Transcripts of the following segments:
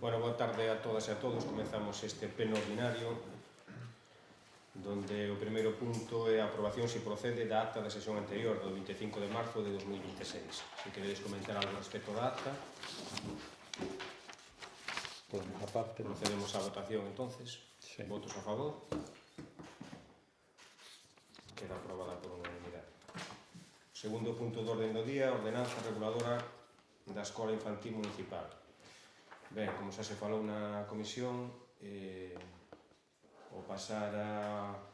Bueno, boa tarde a todas e a todos. Comezamos este pleno ordinario donde o primeiro punto é a aprobación, se procede, da acta da sesión anterior do 25 de marzo de 2026. Se queredes comentar algo respecto da acta, procedemos á votación entonces. Sí. Votos a favor. Queda aprobada por unanimidade. Segundo punto do orden do día, ordenanza reguladora da Escola Infantil Municipal. Ben, como xa se falou na comisión, o pasar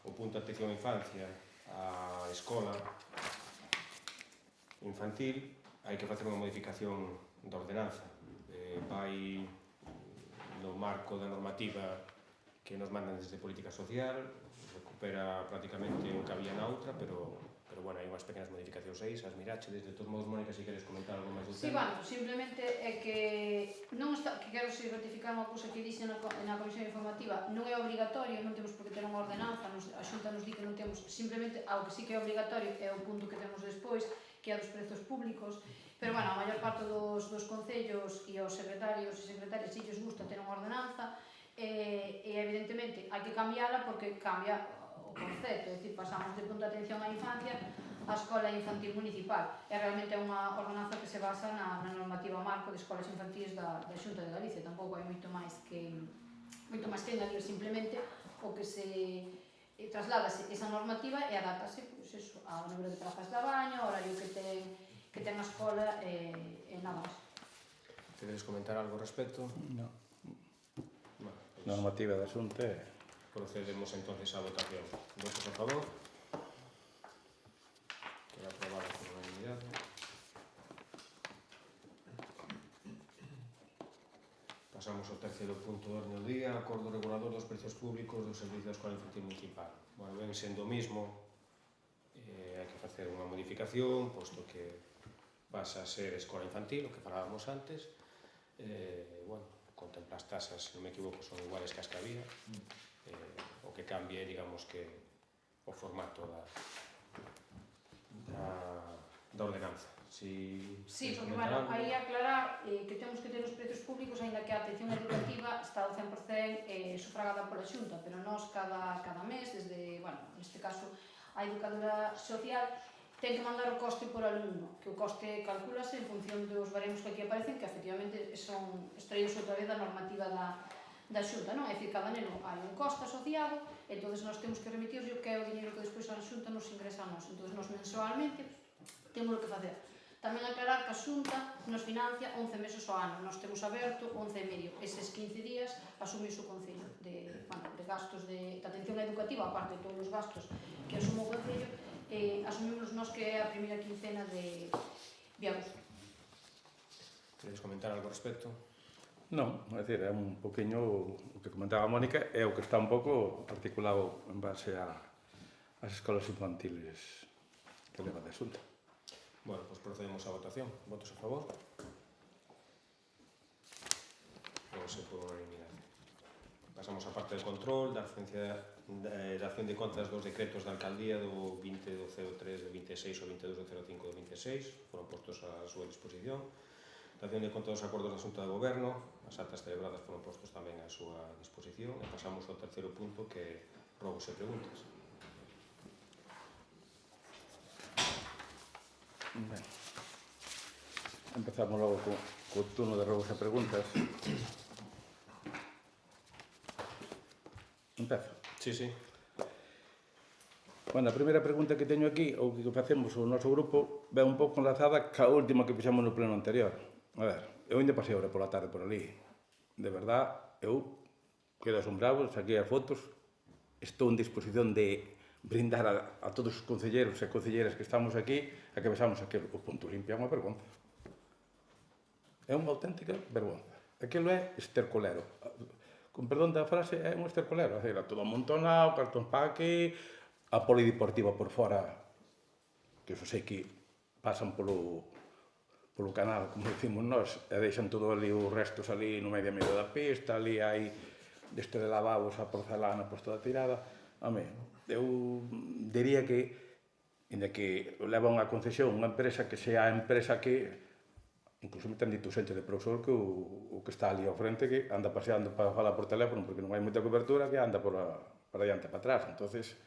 o punto de atención á infancia á escola infantil, hai que facer unha modificación da ordenanza. Vai no marco da normativa que nos mandan desde Política Social, recupera prácticamente o que había na outra, pero bueno, hai unhas pequenas modificacións aí, as mirache. Desde todos modos, Mónica, se queres comentar algo máis do tema. Sí, bueno, simplemente é que non está, que quero ratificar unha cousa que dixe na comisión informativa, non é obligatorio, non temos por que ter unha ordenanza, a Xunta nos di que non temos, simplemente, ao que sí que é obligatorio é o punto que temos despois, que é dos prezos públicos, pero, bueno, a maior parte dos concellos e os secretarios e secretarias si lles gusta ter unha ordenanza, e evidentemente hai que cambiala porque cambia o concepto, é dicir, pasamos de punto de atención á infancia á Escola Infantil Municipal. É realmente unha ordenanza que se basa na normativa marco de escolas infantis da Xunta de Galicia. Tampouco hai moito máis que engadir, simplemente o que se trasládase esa normativa e adaptase ao número de plazas de baño, ao horario que ten a escola e nada máis. Queredes comentar algo ao respecto? Non. Normativa da Xunta. Procedemos entonces á votación. Votos a favor. Queda aprobada por unanimidade. Pasamos ao terceiro punto do orden do día, acordo regulador dos precios públicos do Servicio da Escola Infantil Municipal. Bueno, ven sendo o mismo, hai que facer unha modificación, posto que pasa a ser escola infantil, o que falábamos antes. Bueno, contempla as tasas, se non me equivoco, son iguales que as que había. O que cambia é, digamos, que o formato da ordenanza. Sí, porque, bueno, aí aclarar que temos que ter os prezos públicos, aínda que a atención educativa está ao 100% sufragada pola Xunta, pero nós cada mes, desde, bueno, neste caso, a educadora social ten que mandar o coste por alumno, que o coste calculase en función dos baremos que aquí aparecen, que efectivamente son extraídos outra vez da normativa da Xunta, non? É dicir, cada neno hai un coste asociado, entón nós temos que remitir o que é o dinheiro que despois a Xunta nos ingresa a nós. Entón, nós mensualmente temos o que facer. Tamén aclarar que a Xunta nos financia 11 meses ao ano. Nós temos aberto 11 e medio. Eses 15 días asume o Concello de gastos de atención educativa, aparte de todos os gastos que asume o Concello, asumimos nós que é a primeira quincena de agosto. Queredes comentar algo ao respecto? Non, é dicir, é un poquinho o que comentaba a Mónica, é o que está un pouco articulado en base ás escolas infantiles que leva de Xunta. Bueno, pois procedemos á votación. Votos a favor? Vamos por unanimidade. Pasamos á parte de control da acción de contas dos decretos da alcaldía do 20 do 03 do 26 ou 22 do 05 do 26, foron postos á súa disposición. Da acción de contas dos acordos da Xunta de Goberno, as actas celebradas foron postos tamén á súa disposición. E pasamos ao terceiro punto, que é robos e preguntas. Ben, empezamos logo co turno de robos e preguntas. Empezo? Sí. Bueno, a primeira pregunta que teño aquí, ou que facemos o noso grupo, ve un pouco enlazada ca última que fixamos no pleno anterior. A ver, eu ainda pasei ahora pola tarde por ali. De verdad, eu quedo asombrado, saquei as fotos, estou en disposición de brindar a todos os concelleros e concelleras que estamos aquí a que vexamos aquilo. O punto limpio é unha vergonza. É unha auténtica vergonza. Aquilo é estercolero. Con perdón da frase, é un estercolero. Era todo amontonado, cartón pa aquí, a polideportiva por fora, que eu sei que pasan polo canal, como decimos nós, e deixan todo ali os restos ali no medio da pista, ali hai deste de lavabos a porcelana posto da tirada. Home, eu diría que, inda que leva unha concesión, unha empresa que sea a empresa que incluso me ten dito xente de profesor que o que está ali ao frente que anda paseando para falar por teléfono porque non hai moita cobertura que anda para diante e para atrás. Entonces,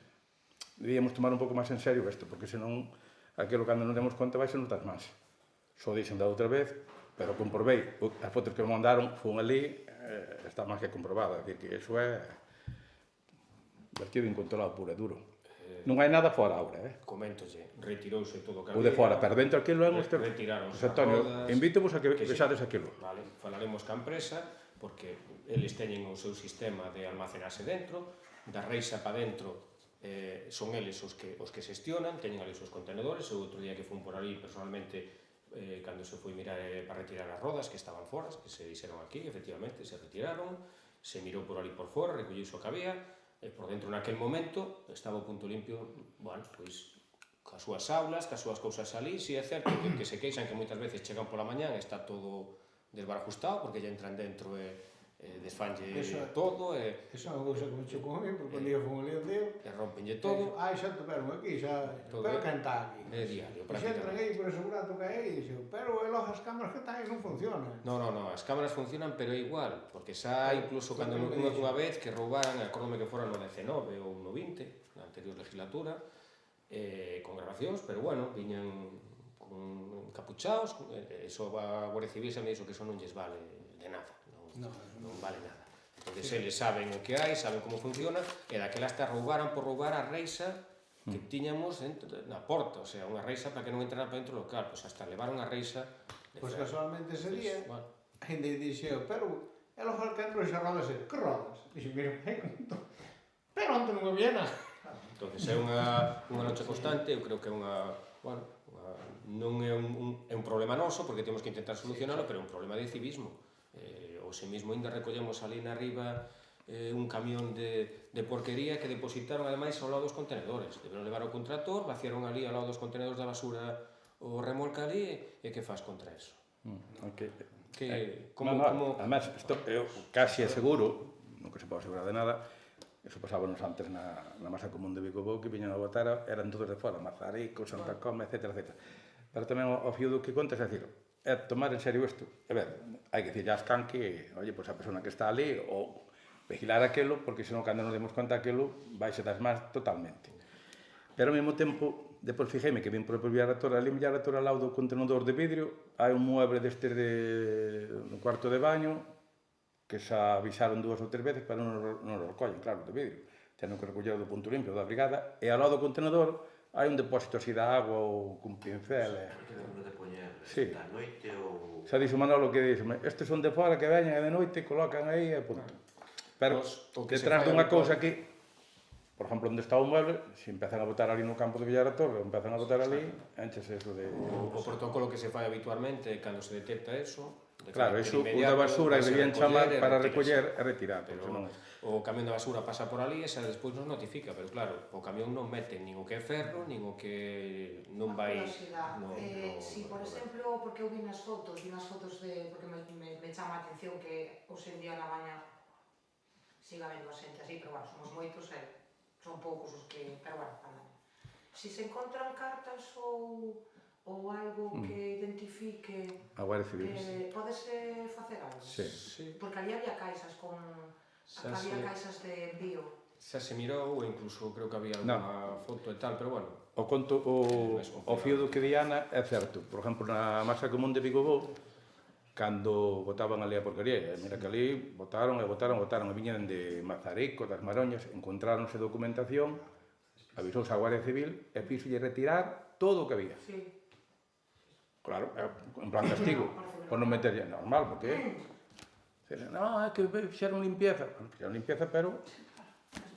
debíamos tomar un pouco máis en serio isto, porque senón aquilo cando non demos conta vai ser notas máis. Só dixen da outra vez, pero comprobei, as fotos que me mandaron fun ali, está máis que comprobada, é dicir que iso é vertido incontrolado puro e duro. Non hai nada fora agora, Comentolle, retirouse todo o que O de fora, pero dentro aquilo é un retiraron José Antonio, rodas, invítevos a que sí. vexades aquilo. Vale, falaremos ca empresa, porque eles teñen o seu sistema de almacenarse dentro, da reixa para dentro, son eles os que xestionan, teñen ali os seus contenedores. O outro día que fun por ali personalmente, cando se foi mirar para retirar as rodas que estaban fora, que se dixeron aquí, efectivamente, se retiraron, se mirou por ali por fora, recolliuse o que había, e por dentro naquel momento estaba o punto limpio, bueno, pois cas súas aulas, cas súas cousas ali. Si é certo que se queixan que moitas veces chegan pola mañán e está todo desbarajustado porque ya entran dentro e desfanlle todo e Esa é unha cousa que me chocou a mí, porque un día fun ali onde eu, rompenlle todo. xa tocaron aquí, xa, Todo pero quen está aquí? É diario, E xa entran prácticamente. aí por asegurar que aí, e dixo, pero logo as cámaras que están aí non funcionan. No, as cámaras funcionan, pero é igual, porque xa incluso cando unha vez que roubaran, acórdome que fora no 19 ou no 20, na anterior legislatura, con grabacións, pero bueno, viñan con capuchaos, eso a Guardia Civil xa me dixo que eso non lles vale de nada, non vale nada. Entón, eles saben o que hai, saben como funciona, e daquela hasta roubaran por roubar a reixa que tiñamos na porta, o sea, unha reixa para que non entrara para dentro do local, pois hasta levaron a reixa de Pois ferro. casualmente ese día, Bueno, ainda dixeu, pero é logo que entro e xa rodas, que rodas? Dixo, mira, pero onde non había nada. entonces é unha noche constante, eu creo que é non é un problema noso, porque temos que intentar solucionalo, pero é un problema de civismo. Hoxe mesmo ainda recollemos ali na riba un camión de porquería que depositaron ademais ao lado dos contenedores. Deberon levar ao contractor, vaciaron ali ao lado dos contenedores da basura o remolca ali, e que faz contra eso? Además, eu casi aseguro, non que se pode asegurar de nada, eso pasábamos antes na masa común de Vigo que viñan a votar, eran todos de fora, Mazarico, Santa Coma, etc. Pero tamén o fío do que contas, é dicir, é tomar en serio isto. A ver, hai que dicir a Ascan que, oye, pois a persona que está ali, ou vigilar aquilo, porque senón cando nos demos conta aquilo, vais das más totalmente. Pero ao mesmo tempo, depois fijéme que vin por a Villaretor, ali en Villaretor ao lado do contenedor de vidrio, hai un mueble destes no cuarto de baño, que xa avisaron 2 ou 3 veces, pero non o recollen, claro, de vidrio. Tenen que recoller do punto limpio da brigada, e ao lado do contenedor hai un depósito así de agua ou cun pincel. Que lembro de poñer Sí. da noite ou... Xa dixo Manolo que dixo, estes son de fora que veñen e de noite colocan aí e punto. Pero O que se detrás fai dunha habitual- cousa que, por exemplo, onde está o mueble, se empezan a botar ali no campo de Villaretor, empezan a botar ali, enchese eso de... O protocolo que se fai habitualmente é cando se detecta eso, de Claro, carácter iso o da inmediato, basura vai se debían chamar recoller e para retírase. recoller e retirar, Pero porque non... o camión da basura pasa por ali e xa despois nos notifica, pero claro, o camión non mete nin o que é ferro, nin o que non vai... Si, por exemplo, porque eu vi nas fotos de... porque me chama a atención que hoxe en día na baña siga vendo a xente así, pero bueno, somos moitos e son poucos os que... pero bueno, falan. Si se encontran cartas ou algo que identifique... A Guardia Civil. Podese facer algo? Sí. Porque ali había caixas con... había caixas de envío. Xa se mirou, ou incluso creo que había alguna foto e tal, pero bueno... O fío do que Diana é certo. Por exemplo, na masa común de Vigo, cando botaban ali a porquería, mira que ali botaron, e viñan de Mazarico, das Maroñas, encontráronse documentación, avisouse a Guardia Civil e fixolle retirar todo o que había. Sí. Claro, en plan castigo, por non meterlle normal, porque... No, é que fixeron limpieza. Bueno, fixeron limpieza, pero...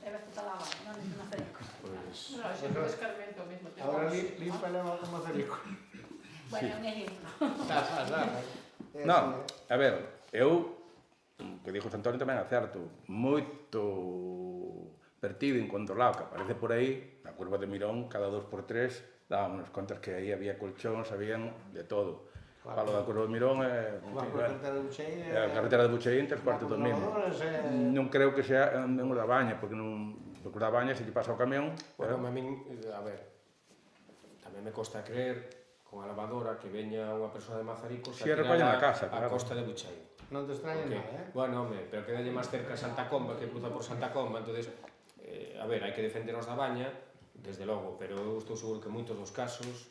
É ver que está lavado, non é Mazarico. Pois... Non, xe non descarmento ao mesmo tempo. Ahora limpa e leva con Mazarico. Bueno, un ejemplo. Non, a ver, eu, que dixo Antonio tamén é certo, moito vertido, incontrolado, que aparece por aí, na curva de Mirón, cada 2x3, dábamos contas que aí había colchóns, habían de todo. Falo da curva de Mirón e... A carretera de Bucheín A carretera de Bucheín, 3/4 do mesmo. Non creo que sea en o da Baña, porque non... Porque o da Baña, se lle pasa o camión... Bueno, a min, a ver, tamén me costa creer, con a lavadora que veña unha persoa de Mazaricos Si, recollen na casa, a claro. costa de Buchaín. Non te extraña Porque, nada, bueno, home, pero que dalle máis cerca a Santa Comba, que cruza por Santa Comba, entonces, a ver, hai que defender os da Baña, desde logo, pero eu estou seguro que en moitos dos casos,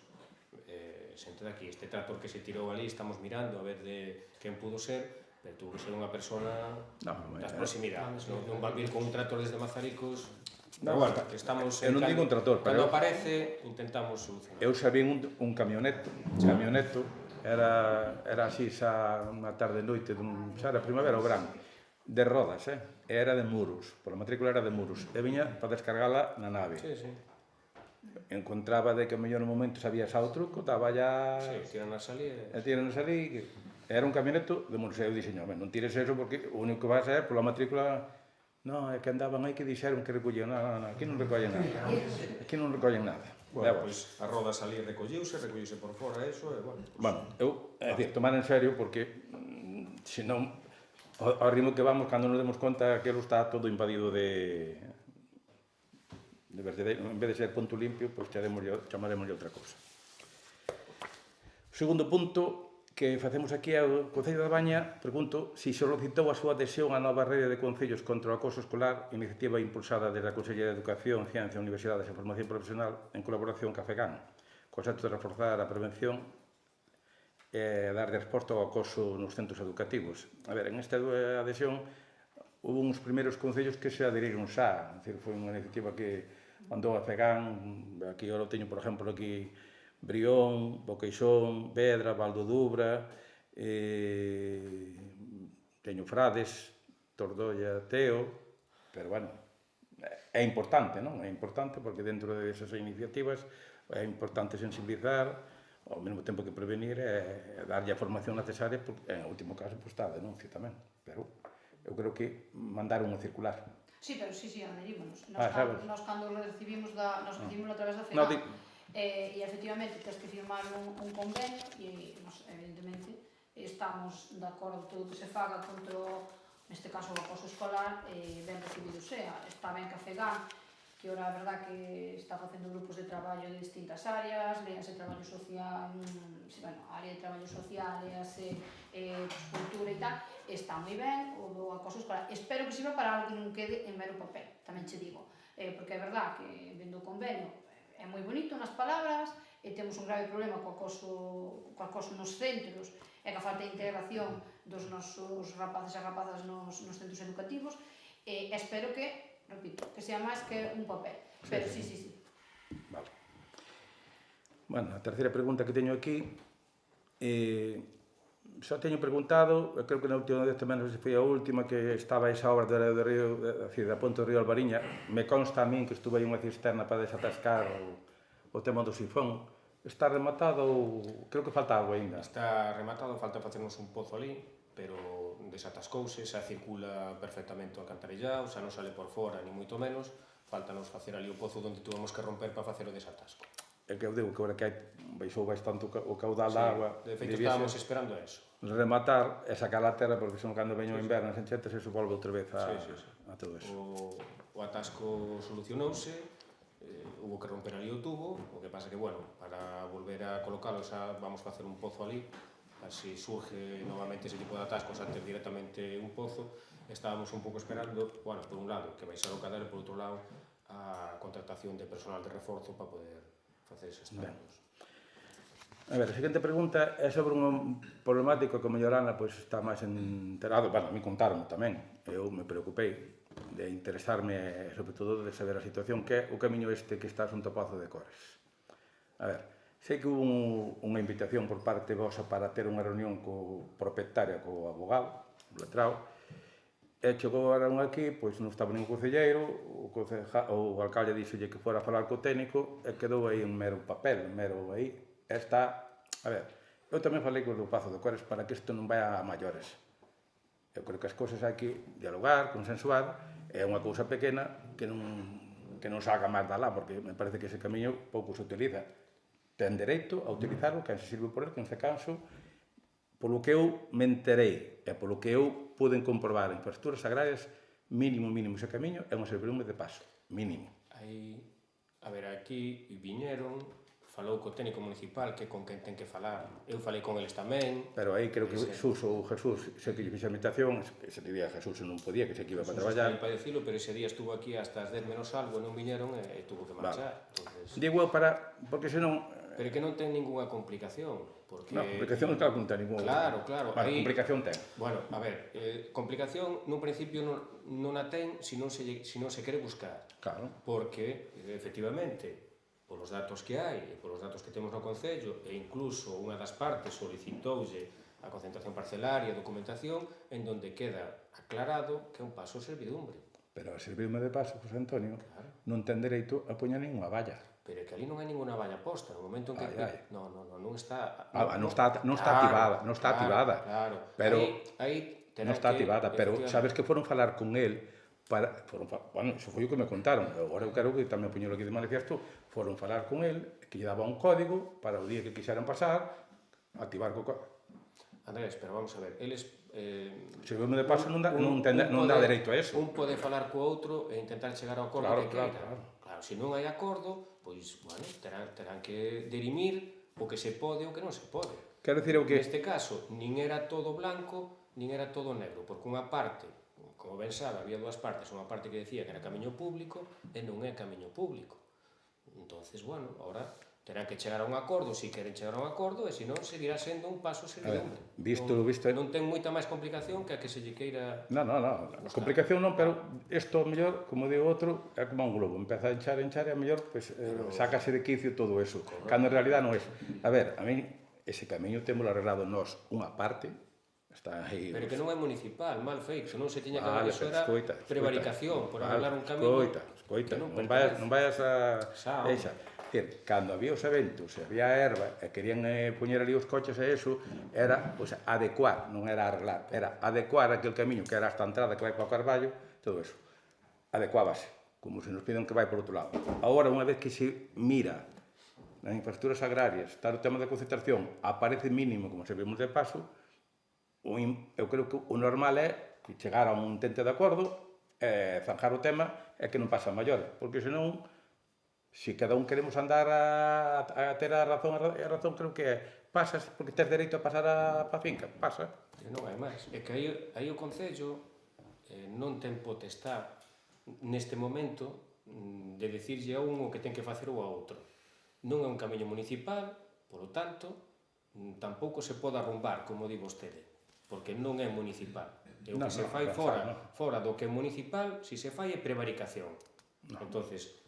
xente daqui, este tractor que se tirou ali, estamos mirando a ver de quen pudo ser, pero tuvo que ser unha persona das proximidades, non van vir con un tractor desde Mazaricos. Pero No, bueno, estamos... eu non digo un tractor, pero... Cando aparece, intentamos solucionar. Eu xa vi un camioneto, era así xa unha tarde noite, xa era primavera ou verán, de rodas, e era de Muros, pola matrícula era de Muros, e viña para descargala na nave. Sí, sí. Encontraba de que a mellor no momento sabía xa o truco, estaba ya... Sí, tiran a salir. E tiran a salir, era un camioneto de Muros, e eu dixen, non tires eso porque o único que vai a ser pola matrícula... Non, é que andaban aí que dixeron que recollían, non, aquí non recollen nada, aquí non recollen nada. Bueno, pois a roda salía e recolleuse por fora, eso, e bueno... Bueno, eu, é dicir, tomar en serio porque, senón, ao ritmo que vamos, cando nos demos conta, aquilo está todo invadido de vertedero, en vez de ser punto limpio, pois chamaremoslle outra cousa. O segundo punto que facemos aquí ao Concello da Baña, pregunto se solicitou a súa adhesión á nova rede de concellos contra o acoso escolar, iniciativa impulsada desde a Consellería de Educación, Ciencia, Universidades e Formación Profesional en colaboración ca FEGAN, co obxecto de reforzar a prevención e dar resposta ao acoso nos centros educativos. A ver, en esta adhesión houve uns primeiros concellos que se adheriron xa, é dicir, foi unha iniciativa que mandou a FEGAN, aquí eu teño, por exemplo, aquí Brión, Boqueixón, Vedra, Valdodubra, teño Frades, Tordolla, Teo, pero bueno, é importante, non? É importante porque dentro desas iniciativas é importante sensibilizar, ao mesmo tempo que prevenir e darlle a formación necesaria, porque en último caso pues, está a denuncia tamén, pero eu creo que mandaron a circular. Sí, pero sí, adherímonos. Nos cando lo recibimos a través da FEGA, e efectivamente tens que firmar un convenio e nos, evidentemente estamos de acordo todo o que se faga contra neste caso o acoso escolar ben recibido sea. Está ben que a FEGAN, que ora a verdad que está facendo grupos de traballo de distintas áreas, léase traballo social, área de traballo social, léase cultura e tal, está moi ben o acoso escolar. Espero que sirva para algo que non quede en mero papel, tamén che digo, porque é verdad que vendo o convenio é moi bonito nas palabras e temos un grave problema co acoso nos centros e ca falta de integración dos nosos rapaces e rapazas nos centros educativos e espero que, repito, que sea máis que un papel, pero sí. Vale. Bueno, a terceira pregunta que teño aquí só teño preguntado, creo que na última vez tamén non se foi a última que estaba esa obra da Ponte do Río Albariña, me consta a min que estuve aí unha cisterna para desatascar o tema do sifón. Está rematado ou creo que falta algo aínda? Está rematado, falta facernos un pozo ali, pero desatascouse, xa circula perfectamente o alcantarillado, xa non sale por fora, ni moito menos, faltanos facer ali o pozo onde tuvemos que romper para facer o desatasco. É que eu digo que agora que baixou bastante o caudal da agua, de feito estábamos esperando eso. Rematar e sacar a terra, porque son cando veño o inverno, as enchetes, eso volve outra vez a todo eso. O atasco solucionouse, hubo que romper ali o tubo, o que pasa que, bueno, para volver a colocalo xa vamos facer un pozo ali, así surge novamente ese tipo de atascos antes directamente un pozo. Estábamos un pouco esperando, bueno, por un lado, que baixar o cadero, por outro lado, a contratación de personal de reforzo para poder facer eses trabajos. A ver, a seguinte pregunta é sobre unha problemática que o mellor Ana está máis enterado, bueno, me contaron tamén, eu me preocupei de interesarme, sobre todo, de saber a situación que é o camiño este que está xunto ao Pazo de Cores. A ver, sei que hubo unha invitación por parte vosa para ter unha reunión co propietaria, co abogado, o letrado, e chegou a reunión aquí, pois non estaba ningún concelleiro, o alcalde díxolle que fora a falar co técnico e quedou aí un mero papel, mero aí. Está, a ver, eu tamén falei co do Pazo de Cores para que isto non vai a maiores. Eu creo que as cousas hai que dialogar, consensuar, é unha cousa pequena que non salga máis da lá, porque me parece que ese camiño pouco se utiliza. Ten dereito a utilizarlo, quen se sirve por el, quen se canso, polo que eu me enterei e polo que eu pude comprobar en infraestructuras agrarias, mínimo ese camiño é un servidume de paso, mínimo. A ver, aquí viñeron, falou co técnico municipal que con quen ten que falar. Eu falei con eles tamén. Pero aí creo que Sí. Jesús se que lle fixe a invitación, ese día Jesús non podía, que se que iba para Non traballar. sei para decirlo, pero ese día estuvo aquí hasta as 10 menos algo e non viñeron e tuvo que marchar. Entonces, Digo eu porque senón... pero que non ten ningunha complicación. Porque... Non, complicación claro que non ten ninguna. Claro. Bueno, Aí... complicación ten. Bueno, a ver, complicación nun principio non a ten se non se quere buscar. Claro. Porque, efectivamente, polos datos que hai e polos datos que temos no Concello e incluso unha das partes solicitoulle a concentración parcelaria, a documentación, en donde queda aclarado que é un paso servidumbre. Pero a servirme de paso, José Antonio, Claro. non ten dereito a poñer ninguna valla. Pero é que ali non hai ninguna valla posta, no momento en que... Non está... Non está activada, non está activada. Claro, Pero aí non está activada, pero sabes que foron falar con el bueno, iso foi o que me contaron. Agora eu quero que tamén poñelo aquí de manifiesto. Foron falar con el, que lle daba un código para o día que quixeran pasar, activar co código. Andrés, pero vamos a ver, eles... Servirme de paso non dá dereito a eso. Un pode falar co outro e intentar chegar ao acordo Claro, que queira. Claro, se non hai acordo, pois, bueno, terán que dirimir o que se pode e o que non se pode. Quero dicir o que... Neste caso, nin era todo blanco, nin era todo negro, porque unha parte, como ben sabe, había dúas partes, unha parte que decía que era camiño público e non é camiño público. Entonces, bueno, ahora terán que chegar a un acordo, se queren chegar a un acordo, e senón seguirá sendo un paso servidumbre. Visto... Non ten moita máis complicación que a que se lle queira... Non, complicación non, pero isto, mellor, como digo outro, é como un globo, empeza a enchar e a mellor, pues, sácase de quicio todo eso, cando en realidad non é. A ver, a mí, ese camiño temos arreglado nós unha parte, está aí... Pero que non é municipal, mal feito, non se tiña que Vale, haber, eso era prevaricación, por arreglar un camiño... Escoita, non vayas a... Eixa. Decir, cando había os eventos, se había erva e querían poñer ali os coches e eso, era pues, adecuar, non era arreglar, era adecuar aquel camiño que era hasta a entrada que vai para o Carballo, todo eso. Adecuábase, como se nos piden que vai por outro lado. Agora, unha vez que se mira nas infraestructuras agrarias, está o tema da concentración, aparece mínimo, como se vemos de paso, eu creo que o normal é que chegar a un tente de acordo, zanjar o tema e que non pasa a maior, porque senón, se cada un queremos andar a ter a razón creo que é, pasas porque tes dereito a pasar a finca, pasa. E non hai máis. É que aí o Concello non ten potestad neste momento de dicirlle a un o que ten que facer ou a outro. Non é un camiño municipal, polo tanto, tampouco se pode arrumbar, como di vostede, porque non é municipal. E o que se fai fora do que é municipal, se se fai é prevaricación. Entonces,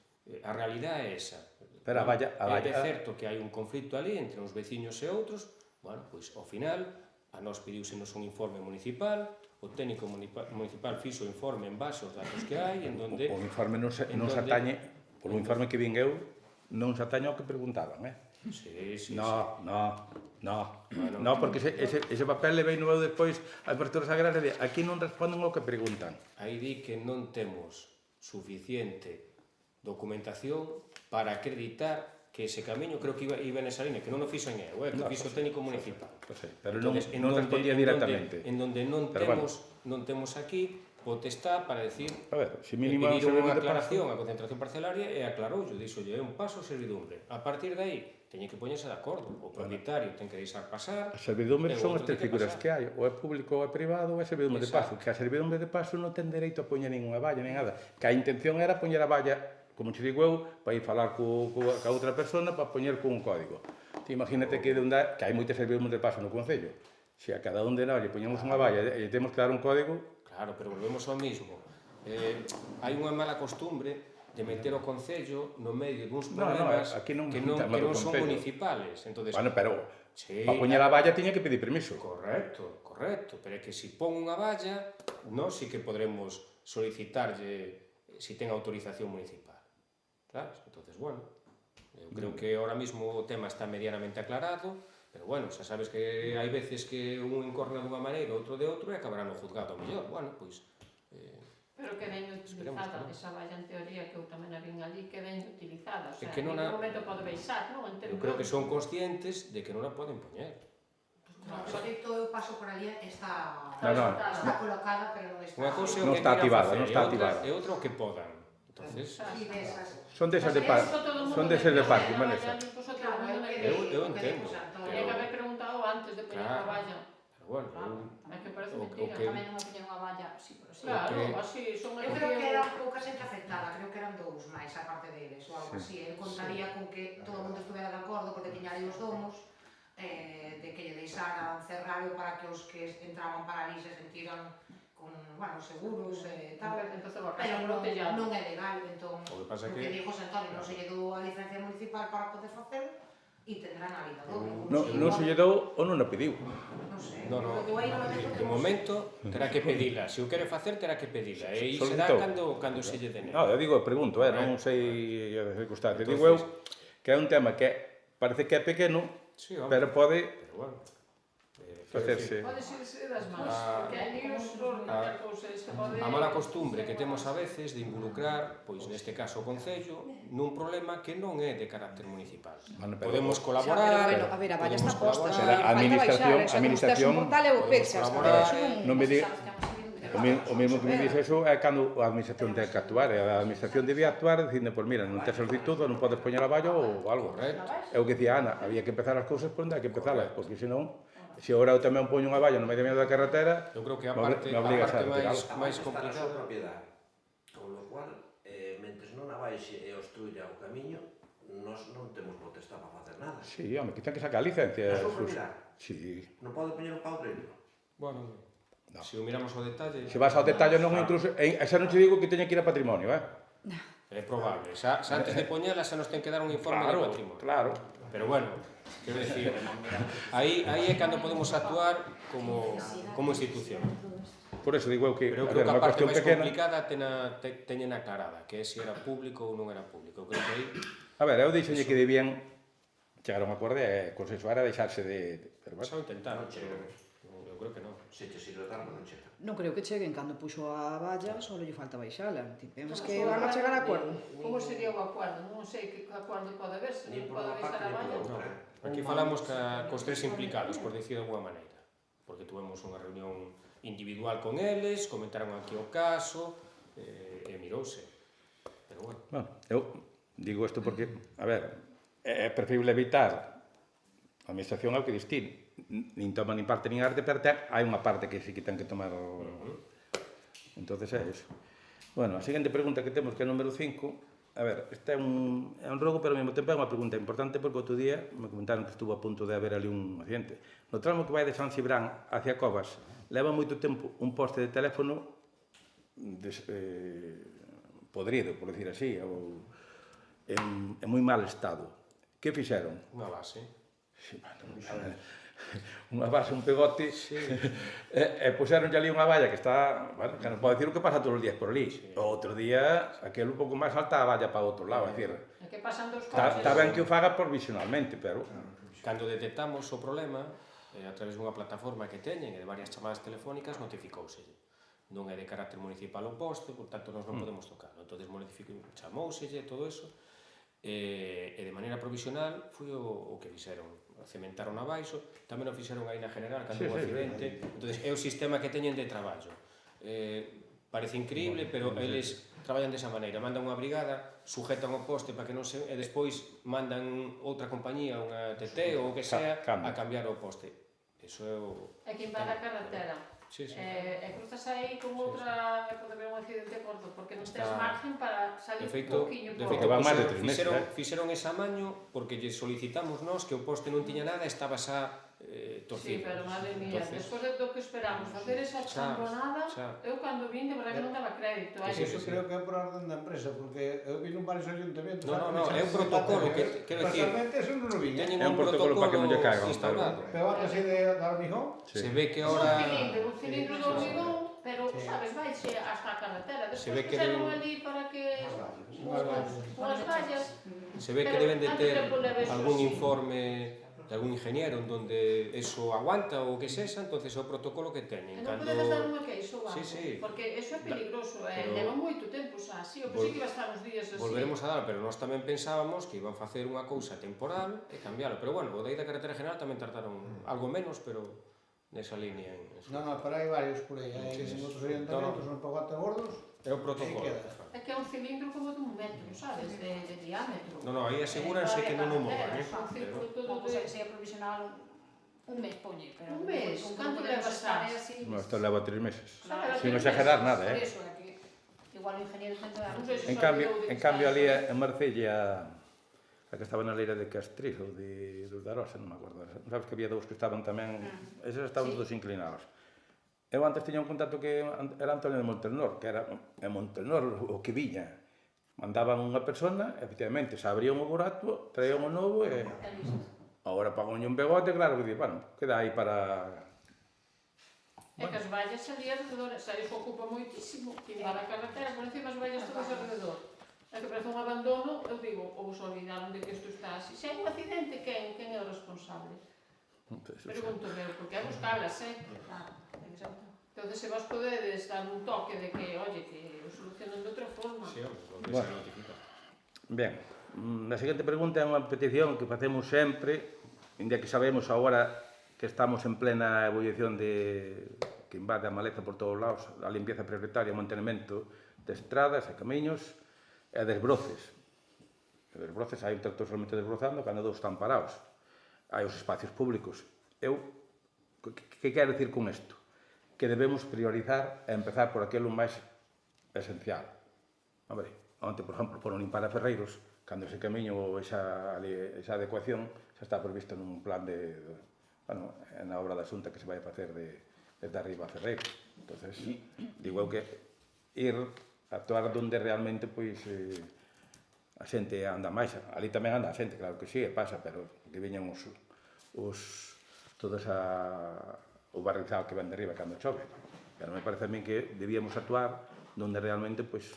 a realidade é esa. Pero é certo que hai un conflito ali entre uns veciños e outros, bueno, pois ao final a nós pediúsenos un informe municipal, o técnico municipal fixo o informe en base aos datos que hai, en donde... O informe non se atañe, polo informe que vin eu, non se atañe ao que preguntaban, Sí. No, porque ese papel le veino eu despois a infraestructuras agrarias de aquí non responden ao que preguntan. Aí di que non temos suficiente documentación para acreditar que ese camiño, creo que iba nesa línea, que non o fixo en eu, que o fixo o técnico municipal. Pero non respondía directamente. En donde non temos aquí potestad para decir, a ver, se mínimo pediron unha aclaración a concentración parcelaria e aclaroulle, dixolle, é un paso servidumbre. A partir de aí, teñen que poñerse de acordo. O propietario ten que deixar pasar. A servidumbre son as tres figuras que hai, ou é público ou é privado, ou é servidumbre de paso. Que a servidumbre de paso non ten dereito a poñer ninguna valla, nin nada. Que a intención era poñer a valla, como te digo eu, para ir falar ca outra persona para poñer con un código. Imagínate que hai moitas servidumbre de paso no Concello. Se a cada un de nós lle poñemos unha valla e temos que dar un código... Claro, pero volvemos ao mismo. Hai unha mala costumbre de meter o Concello no medio duns problemas que non son municipales. Bueno, pero para poñer a valla tiña que pedir permiso. Correcto, pero é que se pon unha valla, nós sí que podremos solicitarlle se ten autorización municipal. Claro, entonces, bueno, eu creo que ahora mismo o tema está medianamente aclarado, pero bueno, xa sabes que hai veces que un incorre dunha maneira, outro de outro, e acabará no juzgado mellor. Bueno, pois... Pero que ven utilizada esa valla, en teoría, que eu tamén a vin ali, que ven utilizada. O sea, en ningún momento pode baixar, non? Eu creo que son conscientes de que non a poden poñer. O dito eu paso por ali está No. colocada, pero non está... Unha cousa é o non que está queiran activada, facer, non está activada. E outra o que podan. Entonces, Sí, desas. Son desas de parque. Son desas de parque, Vanessa. Claro, eu entendo. Tenía que haber preguntado antes de poñer a valla. Pero bueno, É que parece o mentira. que- Tamén non me poñen unha valla, sí, pero sí. Claro. Claro, así, son Eu creo que era pouca xente afectada, creo que eran dous máis, a parte deles, ou algo así. El contaría con que todo o mundo estuvera de acordo, porque tiña aí os domos, de que lle deixaran cerralo para que os que entraban para ali se sentiran con, bueno, seguros e tal. Empezou a Pero casa non, protellada. non é legal, entón, O que pasa o que- que dijo José Antonio, non se lle dou a licencia municipal para poder facelo, e tendrán a vida doble. Non se lle dou ou non a pediu. Non sei, No, no, eu aí non me meto de momento terá que pedila. Se o quere facer, terá que pedila. E aí Solicitou. será cando se lle dene. Non, eu digo, pregunto, non sei a circunstancia. Digo eu que é un tema que parece que é pequeno, Sí, home, pero pode pero bueno. facerse. Pode ser das mans, Ah, porque hai líos calquer cousa, isto pode... A mala costumbre que temos a veces de involucrar, pois neste caso o Concello, nun problema que non é de carácter municipal. Bueno, pero- Podemos Xa, colaborar, pero bueno, a ver, a valla podemos está posta, colaborar. Será falta administración- baixar, xa, administración, como está un portal e o podemos pecha, está colaborar, eso non... Non me di... Sabes que O mesmo que me dice eso é cando a administración ten que actuar, e a administración debía actuar dicindo, pois mira, non tes solicitud, non podes poñer a valla ou algo. Correcto. É o que dicía Ana, había que empezar as cousas por onde hai que empezalas, porque senón, se agora eu tamén poño unha valla no medio da carretera, Eu creo que a me parte, obligas a máis, retiralo. máis Está na súa complicada. propiedade. Con lo cual, mentes non a baixe e obstruya o camiño, nós non temos potestad para facer nada. Sí, home, que ten que sacar a licencia. Na súa Jesús. propiedade. Sí. Non pode poñer un paudreiro. Bueno, No. se o miramos ao detalle, Se vas ao detalle non incluso, xa non te digo que teña que ir a patrimonio, é probable. Xa antes de poñela xa nos ten que dar un informe de patrimonio. Claro. Pero bueno, quero decir, aí é cando podemos actuar como institución. Por eso digo eu que, Pero eu a creo ver, que a unha parte cuestión máis pequena. complicada teñen aclarada, que é se era público ou non era público. Eu creo que aí A ver, eu dixenlle que debían chegar a un acordo e consensuar a deixarse de... Pero bueno, xa o intentaron, Non chega. pero eu creo que non. Se che sirve tanto, non chega. Non creo que cheguen, cando puxo a valla, só lle falta baixala. Ti pensas que van a chegar a acordo? Como sería o acordo? Non sei que acordo pode haber, se Ni non por pode unha parte, baixar a ni por valla. outra. Aquí falamos cos tres implicados, por decir de alguma maneira. Porque tuvemos unha reunión individual con eles, comentaron aquí o caso, e mirouse. Pero bueno, bueno, eu digo isto porque, a ver, é preferible evitar a administración é o que distin. Nin toma nin parte nin arte, pero hai unha parte que sí que ten que tomar o... Entonces é eso. Bueno, a seguinte pregunta que temos, que é o número 5, a ver, este é un rogo, pero ao mesmo tempo é unha pregunta importante porque outro día me comentaron que estuvo a punto de haber ali un accidente. No tramo que vai de San Cibrán hacia Covas, leva moito tempo un poste de teléfono podrido, por decir así, ou en moi mal estado. Que fixeron? unha base. Sí, bueno, unha base, un pegote, Sí. e puxeronlle ali unha valla que está, bueno, que non pode decir o que pasa todos os días por ali. Sí. O outro día, aquel un pouco máis alta a valla para o outro lado, é dicir, É que pasan dos está coches. ben que o faga provisionalmente, pero... Cando detectamos o problema, a través dunha plataforma que teñen e de varias chamadas telefónicas, notificouselle. Non é de carácter municipal o poste, por tanto, nós non podemos tocar. Entón, chamouselle todo eso, e de maneira provisional foi o que fixeron. Cementaron abaixo, tamén o fixeron aí na general, cando Sí, houve sí, accidente. Entón, é o sistema que teñen de traballo. Parece increíble, pero eles traballan desa maneira. Mandan unha brigada, sujetan o poste para que non se... E despois mandan outra compañía, unha TT ou o que sea, Cambia. a cambiar o poste. Eso é o... É que invade a carretera. Sí, sí. E cruzas aí con outra e pode haber un accidente gordo, porque non tens Está- margen para salir De un feito, pouquiño de por... feito van máis de 3 fixeron, meses, fixeron ese amaño porque lle solicitamos nós que o poste non tiña nada e estaba xa Sí, torcido. pero madre mía, Entonces, despois de do que esperamos facer esa xa, chambonada, xa. eu cando vin, de verdade que non daba crédito. Sí, Eso sí. creo que é por orden da empresa, porque eu vi nun varios ayuntamientos. No, é un protocolo que, quero decir, Casualmente eso non o viña. teñen É un un protocolo para que non lle caiga un instaurado. Pegote así de hormigón. Se ve que Un ahora cilindro do hormigón, pero, sabes, vaixe hasta a carretera. Se ve Despois que puxeron deben- ali para que Unhas vallas. unhas vallas. se ve que Pero deben de antes ter de poner eso algún así. informe de algún ingeniero en donde eso aguanta ou que sexa, entonces é o protocolo que E teñen. non Cando podedes dar unha queixo ou algo, Sí, sí. porque eso é peligroso, Pero- leva moito tempo xa así, eu pensei que iba a estar uns días así. volveremos a dar, pero nós tamén pensábamos que iban facer unha cousa temporal e cambialo, pero bueno, o de aí da carretera general tamén tardaron algo menos, pero nesa línea. Non, pero hai varios por aí. Hai en outros ayuntamentos son pagote gordos. É o protocolo. É que é un cilindro como dun metro, sabes, de diámetro. Non, aí asegúranse que non o movan, Son circuito pero... de... Se é provisional un mes, poñe, pero... Un mes? Canto Podemos levas estar así? No, isto leva 3 meses. Claro, Sin exagerar nada, Por iso é que igual o ingeniero tenta dar... Non sei se En cambio ali en Marcella, a que estaba na leira de Castriz ou de Darosa, non me acordo. Sabes que había dous que estaban tamén, eses estaban Sí. todos inclinados. Eu antes tiña un contacto que era Antonio de Montelnor, que era en Montelnor o que viña. Mandaban unha persona, efectivamente, se abrían o burato, traían o novo e... Agora pagan un begote, claro, que di, bueno, queda aí para... É que as vallas ali alrededor, xa iso ocupa moitísimo, timbar a carretera, por encima as vallas todas alrededor. É que parece un abandono, eu digo, ou se olvidaron de que isto está así. Se hai un accidente, quen é o responsable? Pregunto eu, porque é buscalas, Claro, exacto. Entón, se vos podedes dar un toque de que, oye, que o solucionen de outra forma. Sí, o que Bueno. se notifica. Ben, a seguinte pregunta é unha petición que facemos sempre, inda que sabemos agora que estamos en plena ebullición de que invade a maleza por todos lados, a limpieza prioritaria, o mantenimento de estradas e camiños e desbroces. E desbroces, hai un tractor solamente desbrozando cando dous están parados. Hai os espacios públicos. Eu, que quero dicir con isto? Que debemos priorizar e empezar por aquilo máis esencial. Hombre, onte, por exemplo, foron limpar a Ferreiros, cando ese camiño ou esa adecuación xa está previsto nun plan bueno, na obra da Xunta que se vai a facer desde arriba a Ferreiros. Entonces, digo eu que ir a actuar onde realmente pois a xente anda máis. Ali tamén anda a xente, claro que sí, pasa, pero que viñan todos o barrizal que ven de arriba cando chove. Pero me parece a mí que debíamos actuar donde realmente pois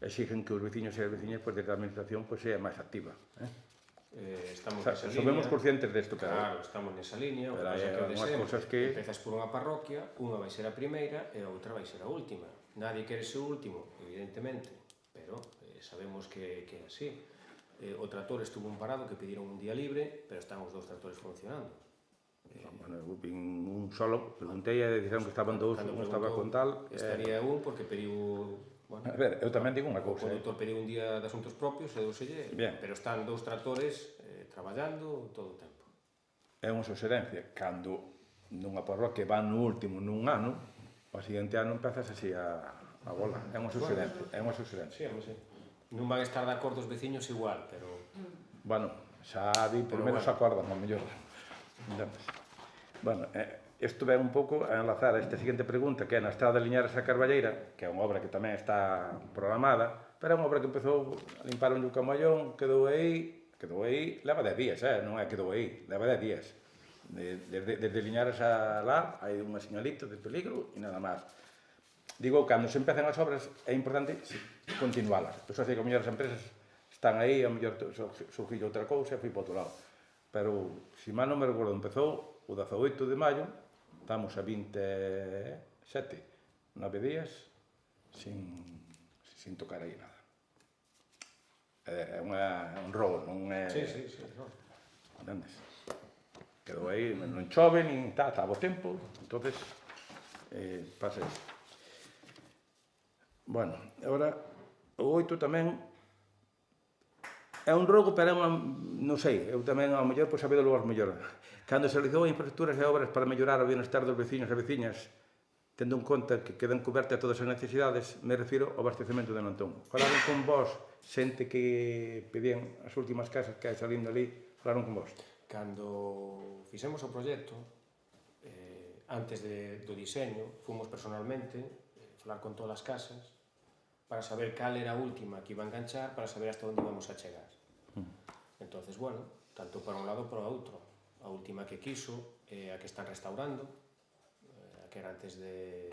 exigen que os veciños e as veciñas pois, desde a administración pois, sea máis activa. Estamos O sea, nesa somos línea. conscientes desto, Claro, estamos nesa línea. O que pero pasa hai que o de unhas sempre, cousas que... empezas por unha parroquia, unha vai ser a primeira e a outra vai ser a última. Nadie quere ser o último, evidentemente, pero sabemos que é así. O tractor estuvo un parado que pediron un día libre, pero están os dous tractores funcionando. Bueno, eu vin un solo, preguntei e dixeron que estaban dous, Cando un estaba con preguntou, tal... estaría un porque pediu... Bueno, A ver, eu tamén digo unha o cousa, conductor pediu un día de asuntos propios e douselle, Bien. pero están dous tractores traballando todo o tempo. é unha suxerencia, cando nunha parroquia van no último nun ano, o seguinte ano empezas así a bola. É unha suxerencia, é unha suxerencia. Sí, home, sí. Non van a estar de acordo os veciños igual, pero... Bueno, xa di, por Pero menos bueno. acordan, ao mellor. Bueno, isto ven un pouco a enlazar a esta seguinte pregunta, que é na estrada de Liñares a Carballeira, que é unha obra que tamén está programada, pero é unha obra que empezou a limpar un Camallón, quedou aí, leva 10 días, non é quedou aí, leva 10 días. Desde Liñares a lá, hai unha señalita de peligro e nada máis. Digo, cando se empezan as obras, é importante continualas. Pois así que a mellor as empresas están aí, a mellor surgiu outra cousa e foi para outro lado. Pero, se mal non me recordo, empezou o 18 de maio, estamos a 27, 9 días, sin tocar aí nada. É un robo, non é... Sí. No. Entendes? Quedou aí, non chove, nin estaba o tempo, entonces pasa isto. Bueno, agora, o 8 tamén é un rogo, pero é unha, non sei, eu tamén ao mellor, pois sabedo logo mellor. Cando se realizou infraestructuras e obras para mellorar o bienestar dos veciños e veciñas, tendo en conta que quedan cobertas todas as necesidades, me refiro ao abastecemento de Nontón. Falaron con vos, xente que pedían as últimas casas que hai salindo ali, falaron con vos. Cando fixemos o proxecto, antes do diseño, fomos personalmente falar con todas as casas para saber cal era a última que iba a enganchar, para saber hasta onde íbamos a chegar. Entonces, bueno, tanto para un lado para o outro. A última que quiso é a que están restaurando, a que era antes de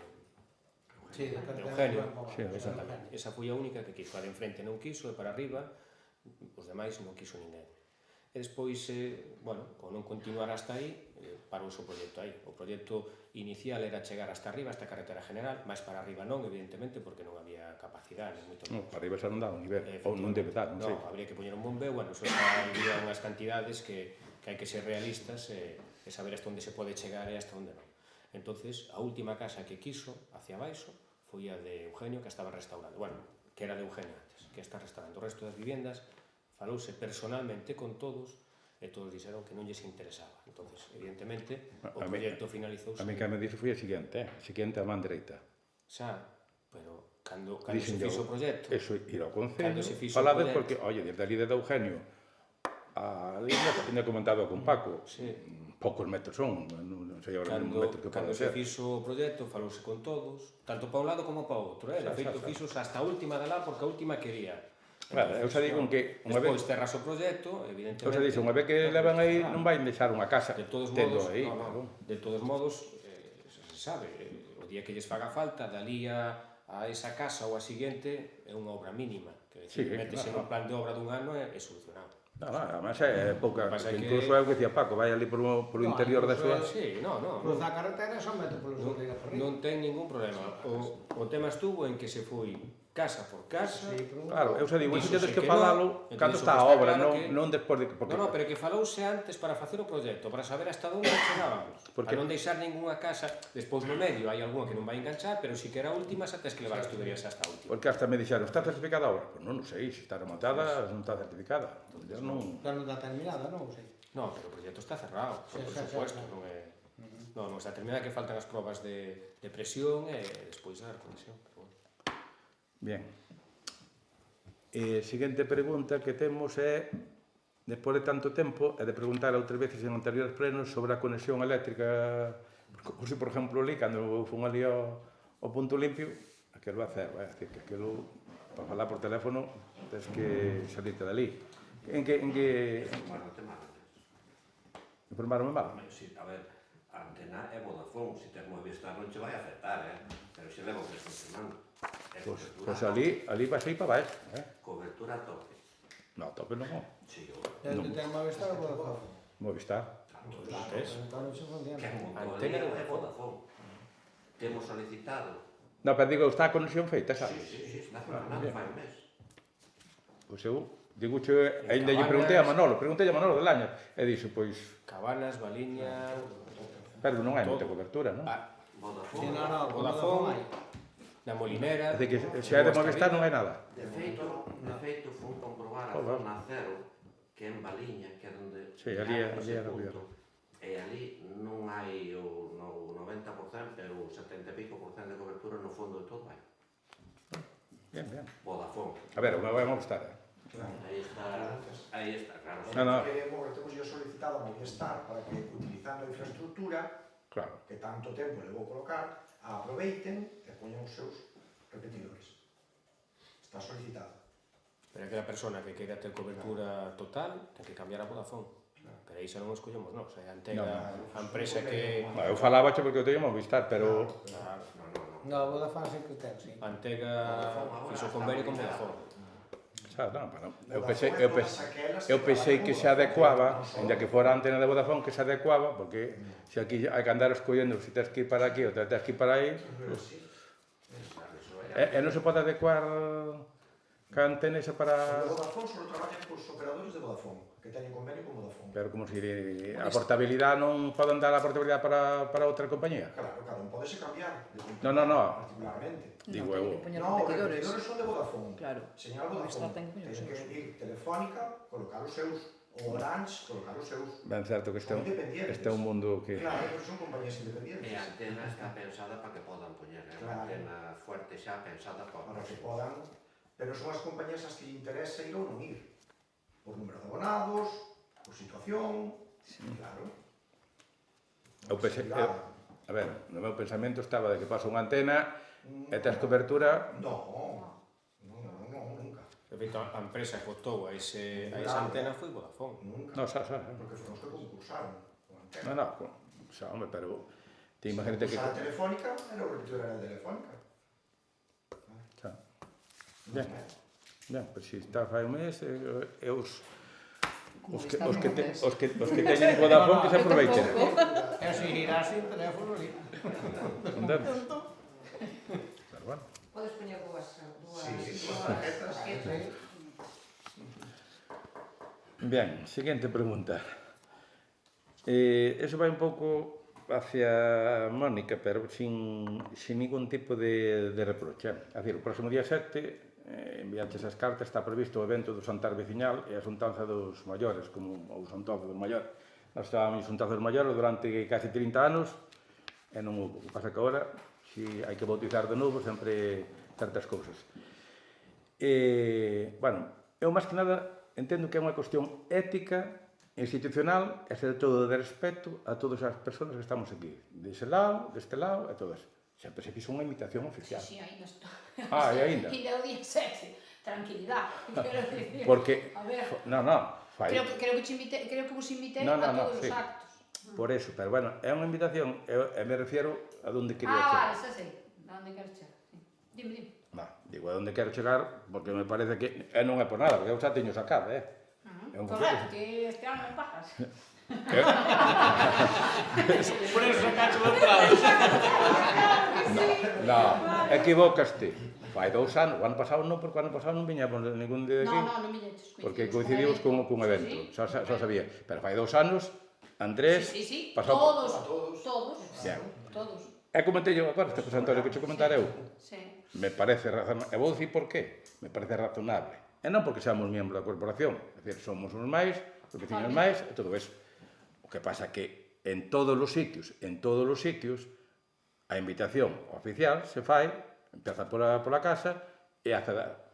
Eugenio. Sí, Exactamente. Esa foi a única que quiso. A de enfrente non quiso, e para arriba, os demais non quiso ninguén. E despois, bueno, con non continuar hasta aí, parouse o proxecto aí. O proxecto inicial era chegar hasta arriba, hasta a carretera general, máis para arriba non, evidentemente, porque non había capacidade, moito No, menos. para arriba xa non dá un nivel, ou non debe dar, non sei. No, habría que poñer un bombeo, bueno, eso habría unhas cantidades que hai que ser realistas e saber hasta onde se pode chegar e hasta onde non. Entonces, a última casa que quiso, hacia abaixo, foi a de Eugenio, que estaba restaurando. Bueno, que era de Eugenio antes, que está restaurando. O resto das viviendas falouse personalmente con todos e todos dixeron que non lles interesaba. Entonces, evidentemente, o proxecto finalizouse. A mí que me dixo foi a seguinte a man dereita. Xa, pero cando se fixo o proxecto, Eso, ir ao Concello, Cando se fixo o falades proxecto. porque, oye, desde ali de Eugenio, ali ainda comentado con Paco, sí, poucos metros son, non sei agora un metro que cando pode se ser. fixo o proxecto, falouse con todos, tanto para un lado como para o outro, de feito fixos hasta a última de lá, porque a última quería. Claro, eu xa digo que unha vez, Despois cerras o proxecto, evidentemente. eu xa dixo, unha vez que levan aí, non vai deixar unha casa De todos tendo modos, aí. de todos modos, se sabe, o día que lles faga falta, dali a esa casa ou a seguinte, é unha obra mínima, que Sí, metese claro. no plan de obra dun ano e solucionado. Además é pouca, Pasa que- incluso é o que dicía Paco, vai ali por o interior da súa... Sí, no. Cruzar a carretera só mete polos Non, ríos por riba. non ten ningún problema. O tema estuvo en que se foi casa por casa. Sí, pero Claro, eu xa digo, iso Díxose tedes que que falalo non, cando entón está iso a está obra, claro non, que- non despois de que... Porque, No, pero que falouse antes para facer o proxecto, para saber hasta onde chegábamos. Porque- Para non deixar ningunha casa, despois no medio hai algunha que non vai enganchar, pero si que era a última, xa tes que levar as tuberías hasta a última. porque hasta me dixeron, está certificada a obra? Pois non sei, se está rematada, non está certificada. Entón, non... ya non está terminada, non? Sí. No, pero o proxecto está cerrado, Sí, por sí, supuesto, sí. non é... Non está terminada, que faltan as probas de presión e despois a conexión. Pero bueno. Bien. Seguinte pregunta que temos é, despois de tanto tempo, é de preguntar outras veces en anteriores plenos sobre a conexión eléctrica, porque, por exemplo, ali, cando eu fun ali ao punto limpio, aquilo vai hacer, vai decir que aquilo, para falar por teléfono, tens que salirte dali. En que Bueno, te malas. informaronme mal? Si, a ver, a antena é Vodafone, se tes Movistar non che vai afectar, pero se levo que funcionando. É Pois cobertura ali vai sair para baixo, cobertura a tope. No, a tope non. Si, Desde ten Movistar ou Vodafone? Movistar. Entón non se funciona. que é un Antena montón é Vodafone. Temos solicitado. No, pero digo, está a conexión feita, sabes? Sí, está funcionando bien. fai un mes. Pois eu, digo, ainda lle preguntei a Manolo de Laña, e dixo, pois, Cabanas, Baliña... pero non hai moita Todo. cobertura, non? Sí, Vodafone. no, Vodafone, hai. na Molinera... É dicir, que se é de Movistar non hai nada. De feito, fun comprobar a Joder. zona cero, que é en Baliña, que é onde... Sí, ali é ese a punto. Ribeira. E ali non hai o 90%, pero o 70 e pico por cento de cobertura no fondo de todo hai. Bien, bien. Vodafone. A ver, o meu é Movistar, Aí está, claro. No. Que temos yo solicitado a Movistar para que, utilizando a infraestructura Claro. que tanto tempo levou colocar, a aproveiten e poñan os seus repetidores. Está solicitado. Pero aquela persona que queira ter cobertura total, ten que cambiar a Vodafone. Pero aí xa non o escollemos nós, é a Antega, a empresa que... No, eu falaba porque eu teño Movistar, pero... Claro, No, Vodafone sempre ten, sí. a Antega fixo convenio con Vodafone. Xa, non, pero Vodafone é todas aquelas eu pensei que se adecuaba, non só- ainda que fora a antena de Vodafone, que se adecuaba, porque se aquí hai que andar escollendo se tens que ir para aquí ou tens que ir para aí, Sí. e non se pode adecuar ca antena esa para... Os de Vodafone só traballan cos operadores de Vodafone, que teñen convenio con Vodafone. Pero como se diría, a portabilidade non pode andar a portabilidade para outra compañía? Claro, cada un podese cambiar de No. particularmente. Digo No, eu. ten que poñer No, os repetidores. repetidores son de Vodafone. Claro. Señal Movistar Vodafone. ten que poñer os Teñen que seus. ir Telefónica, colocar os seus, ou Orange, colocar os seus. Ben certo que Son independientes. este é un mundo que... Claro, pero son compañías E independientes. a antena está pensada para que podan poñer, é Claro. unha antena fuerte xa pensada Para que podan, pero son as compañías as que lle interesa ir ou non ir. Por número de abonados, por situación, claro. Eu pensei, a ver, no meu pensamento estaba de que pasa unha antena e tens cobertura... No, nunca. De feito, a empresa que optou a esa antena foi Vodafone. Nunca. No, xa. Porque foron os que concursaron con antena. No, xa, hombre, pero... Te imagínate que... Concursaron a Telefónica, era o repetidor era de Telefónica. Xa. Ben, pois si está fai un mes, e os que teñen Vodafone que se aproveiten. E se girar sin teléfono ali. Entendes? Pero bueno. Podes poñer dúas tarjetas. Bien, seguinte pregunta. Eso vai un pouco... hacia Mónica, pero sin ningún tipo de reproche. É dicir, o próximo día 7, enviantes as cartas, está previsto o evento do Xantar Veciñal e a xuntanza dos maiores, como o xuntanza dos maiores. Nós estábamos en xuntanza dos maiores durante casi 30 anos, e non houve. O que pasa que agora, se hai que bautizar de novo, sempre certas cousas. Bueno, eu máis que nada entendo que é unha cuestión ética, institucional e, sobre todo, de respeto a todas as persoas que estamos aquí. Deste lado, e todas. Sempre se fixo unha invitación oficial. Sí, ainda está. E ainda? Ainda o día 7. Tranquilidade. Porque... A ver... Non, fai... Creo que vos invitei a todos os actos. Por eso, pero bueno, é unha invitación, e me refiero a onde quería Vale, chegar. xa sei. A onde queres chegar. Dime. Digo, a onde quero chegar, porque me parece que... non é por nada, porque eu xa teño sacado, Correcto, que este ano non pagas. Por eso sacaste o aplauso. Non, equivócaste. Fai 2 anos, o ano pasado non, porque o ano pasado non viñamos ningún de aquí. Non viñeches. Porque coincidimos cun evento, xa sabía. Pero fai 2 anos, Andrés... Sí, pasou... todos. E comentei eu agora, este Antonio, que che comentar eu. Sí. Me parece razonable. E vou dicir por qué. Me parece razonable. E non porque seamos miembros da corporación. É dicir, somos uns máis, os veciños máis, e todo eso. O que pasa que en todos os sitios, a invitación oficial se fai, empeza pola casa, e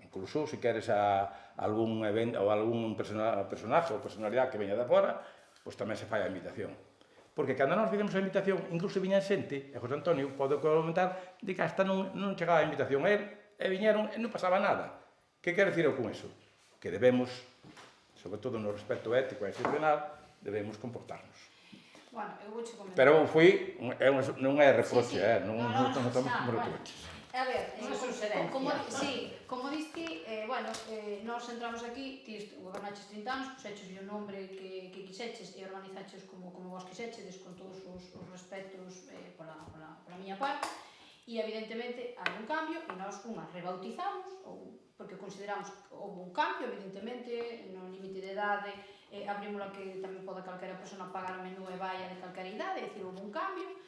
incluso, se queres a algún evento ou algún personaje ou personalidade que veña de fora, pois tamén se fai a invitación. Porque cando nós fizemos a invitación, incluso viñan xente, e José Antonio pode comentar, de que hasta non chegaba a invitación a él, e viñeron e non pasaba nada. Que quero dicir eu con eso? Que debemos, sobre todo no respecto ético e institucional, debemos comportarnos. Bueno, eu vou che comentar. Pero non é reproche, non tomamos como reproches. A ver, como diste, nós entramos aquí, ti gobernaches 30 anos, puxeches o nombre que quixeches e organizaches como vos quixeches, con todos os respetos pola miña parte, e evidentemente hai un cambio e nós rebautizamos, porque consideramos que houve un cambio, evidentemente, no límite de idade, abrimos a que tamén poda calquera persona pagar o menú e vaia de calquera idade, é dicir, houve un cambio.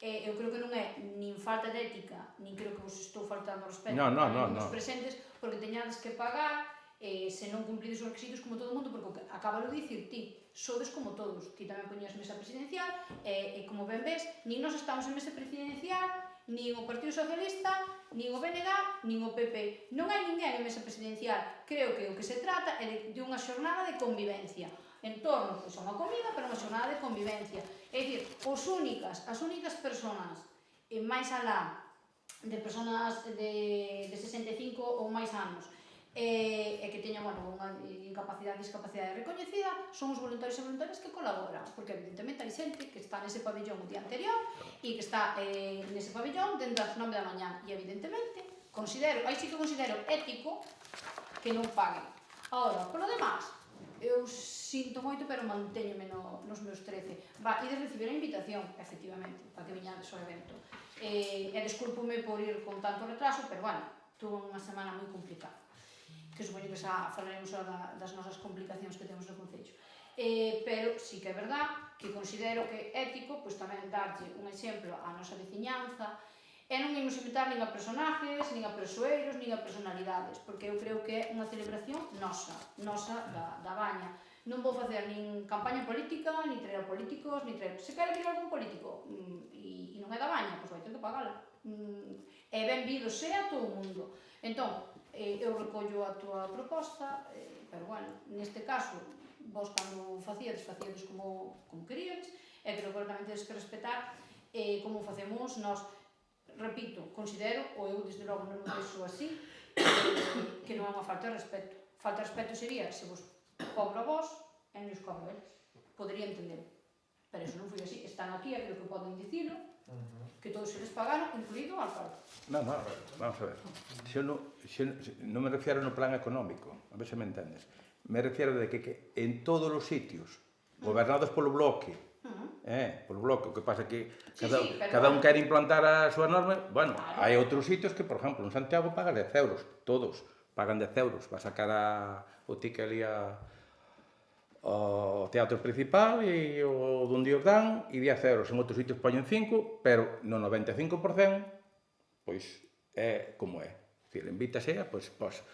Eu creo que non é nin falta de ética, nin creo que vos estou faltando respeto aos presentes, porque teñades que pagar se non cumprides os requisitos como todo o mundo, porque acaba de dicir ti, sodes como todos, ti tamén poñías mesa presidencial, e como ben ves, nin nós estamos en mesa presidencial, nin o Partido Socialista, nin o BNG, nin o PP. Non hai ninguén en mesa presidencial. Creo que o que se trata é de unha xornada de convivencia. En torno, pois, a unha comida, pero unha xornada de convivencia. É dicir, as únicas personas máis alá de personas de 65 ou máis anos e que teñan unha discapacidade recoñecida son os voluntarios e voluntarias que colaboran, porque evidentemente hai xente que está nese pabellón o día anterior e que está nese pabellón dentro das 9 da mañá e evidentemente aí sí que considero ético que non paguen. Agora, polo demás, eu sinto moito, pero mantéñome nos meus 13. Ides recibir a invitación, efectivamente, para que viñades ao evento. E desculpome por ir con tanto retraso, pero bueno, tuve unha semana moi complicada, que supoño que xa falaremos das nosas complicacións que temos no Concello. Pero sí que é verdad que considero que é ético pois tamén darlle un exemplo á nosa veciñanza e non imos invitar nin a personaxes, nin a persoeiros, nin a personalidades, porque eu creo que é unha celebración nosa da Baña. Non vou facer nin campaña política, nin traer a políticos, nin traer... Se quere vir algún político e non é da Baña, pois vai ter que pagala. E benvido sea todo o mundo. Entón, eu recollo a túa proposta, pero bueno, neste caso, vos cando facíades como queríades, e creo que tamén tedes que respetar como facemos nós. Repito, considero, ou eu desde logo non o vexo así, que non é unha falta de respeto. Falta de respeto sería se vos cobro a vos e non os cobro a eles. Podería entender. Pero iso non foi así. Están aquí, e creo que poden dicilo, que todos se les pagaron, incluído o alcalde. Non, vamos a ver. Non me refiero no plan económico, a ver se me entendes. Me refiero de que en todos os sitios, gobernados polo bloque, polo bloque, o que pasa que cada un quere implantar a súa norma. Bueno, hai outros sitios que, por exemplo, en Santiago pagan 10 euros, todos pagan 10 euros para sacar o ticket ali o teatro principal e o donde os dan, e 10 euros. En outros sitios poñen 5, pero no 95%, pois é como é. Dicir, invítase a, pois,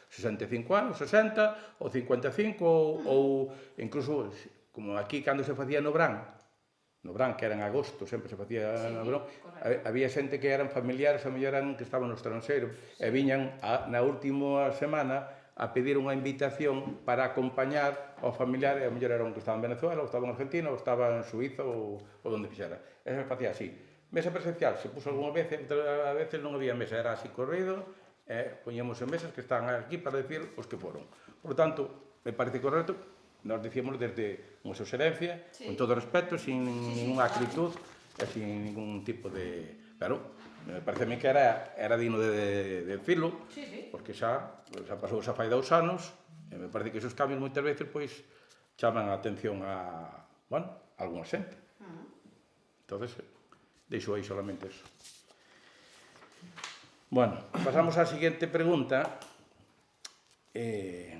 65 anos, 60, ou 55, ou incluso, como aquí, cando se facía no Brán, que era en agosto, sempre se facía no verón, había xente que eran familiares, a mellor eran que estaban no estranxeiro, e viñan na última semana a pedir unha invitación para acompañar ao familiar, e a mellor era un que estaba en Venezuela, ou estaba en Argentina, ou estaba en Suiza, ou donde fixera. E se facía así. Mesa presencial, se puso algunha vez, a veces non había mesa, era así corrido, e poñemos en mesas que están aquí para decir os que foron. Por lo tanto, me parece correcto, nos dicíamos desde unha suxerencia, con todo respeto, sin ninguna acritud, e sin ningún tipo de... Pero, me parece a mí que era digno de decirlo, porque xa pasou, xa fai 2 anos, e me parece que esos cambios moitas veces pois chaman a atención a, bueno, a algunha xente. Entonces, deixo aí solamente eso. Bueno, pasamos á seguinte pregunta que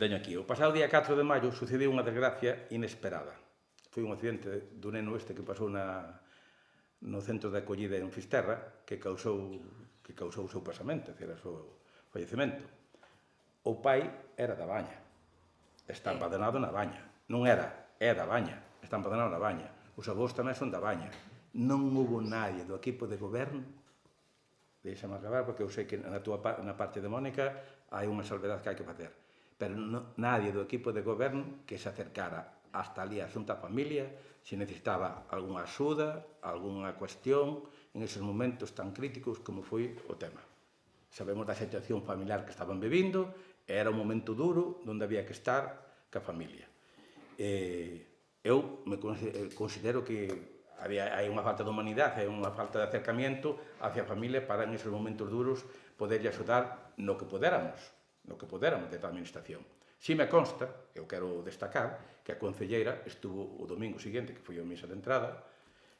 teño aquí. O pasado día 4 de maio sucedeu unha desgracia inesperada. Foi un accidente do neno este que pasou no centro de acollida en Fisterra que causou o seu pasamento, é dicir, o seu fallecemento. O pai era da Baña, está empadronado na Baña. Non era, é da Baña, está empadronado na Baña. Os avós tamén son da Baña. Non houve nadie do equipo de goberno, deixame acabar, porque eu sei que na parte de Mónica hai unha salvedade que hai que facer, pero nadie do equipo de goberno que se acercara hasta ali a Xunta Familia, se necesitaba algunha axuda, algunha cuestión, en esos momentos tan críticos como foi o tema. Sabemos da situación familiar que estaban vivindo, era un momento duro onde había que estar ca familia. Eu me considero que hai unha falta de humanidade, hai unha falta de acercamiento hacia a familia para en esos momentos duros poderlle axudar no que podéramos desde a administración. Si me consta, eu quero destacar, que a concelleira estuvo o domingo seguinte, que foi a misa de entrada,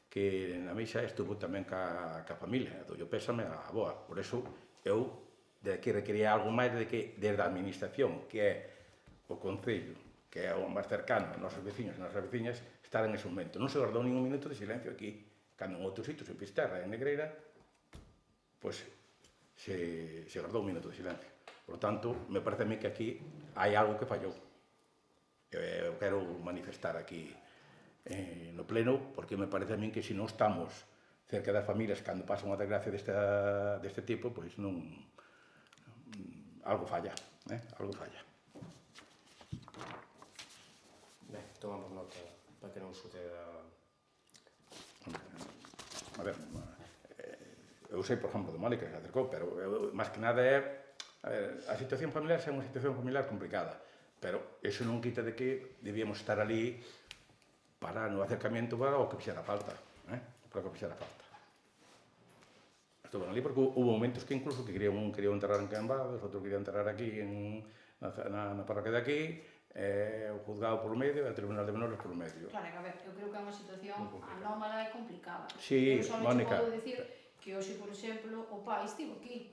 que na misa estuvo tamén ca familia, doulle pésame a boa. Por eso, eu de que requería algo máis de que desde a administración, que é o Concello, que é o máis cercano, os nosos veciños e nosas veciñas, estar en ese momento. Non se guardou ningún minuto de silencio aquí, cando en outros sitios, en Fisterra e en Negreira, pois se guardou un minuto de silencio. Por tanto, me parece a mí que aquí hai algo que fallou. Eu quero manifestar aquí no pleno, porque me parece a mí que se non estamos cerca das familias cando pasa unha desgracia deste tipo, pois non... algo falla, algo falla. Ben, tomamos nota para que non suceda... A ver, eu sei, por exemplo, de Mónica que se acercou, pero máis que nada é... A situación familiar é unha situación familiar complicada, pero eso non quita de que debíamos estar ali para no acercamiento para o que fixera falta, para o que fixera falta. Estuve ali porque hubo momentos que incluso que querían enterrar en Cambados, outro quería enterrar aquí na parroquia de aquí, o juzgado por medio e o Tribunal de Menores por medio. Claro, que a ver, eu creo que é unha situación anómala e complicada. Sí, Mónica. Eu só podo dicir que hoxe, por exemplo, o pai estivo aquí,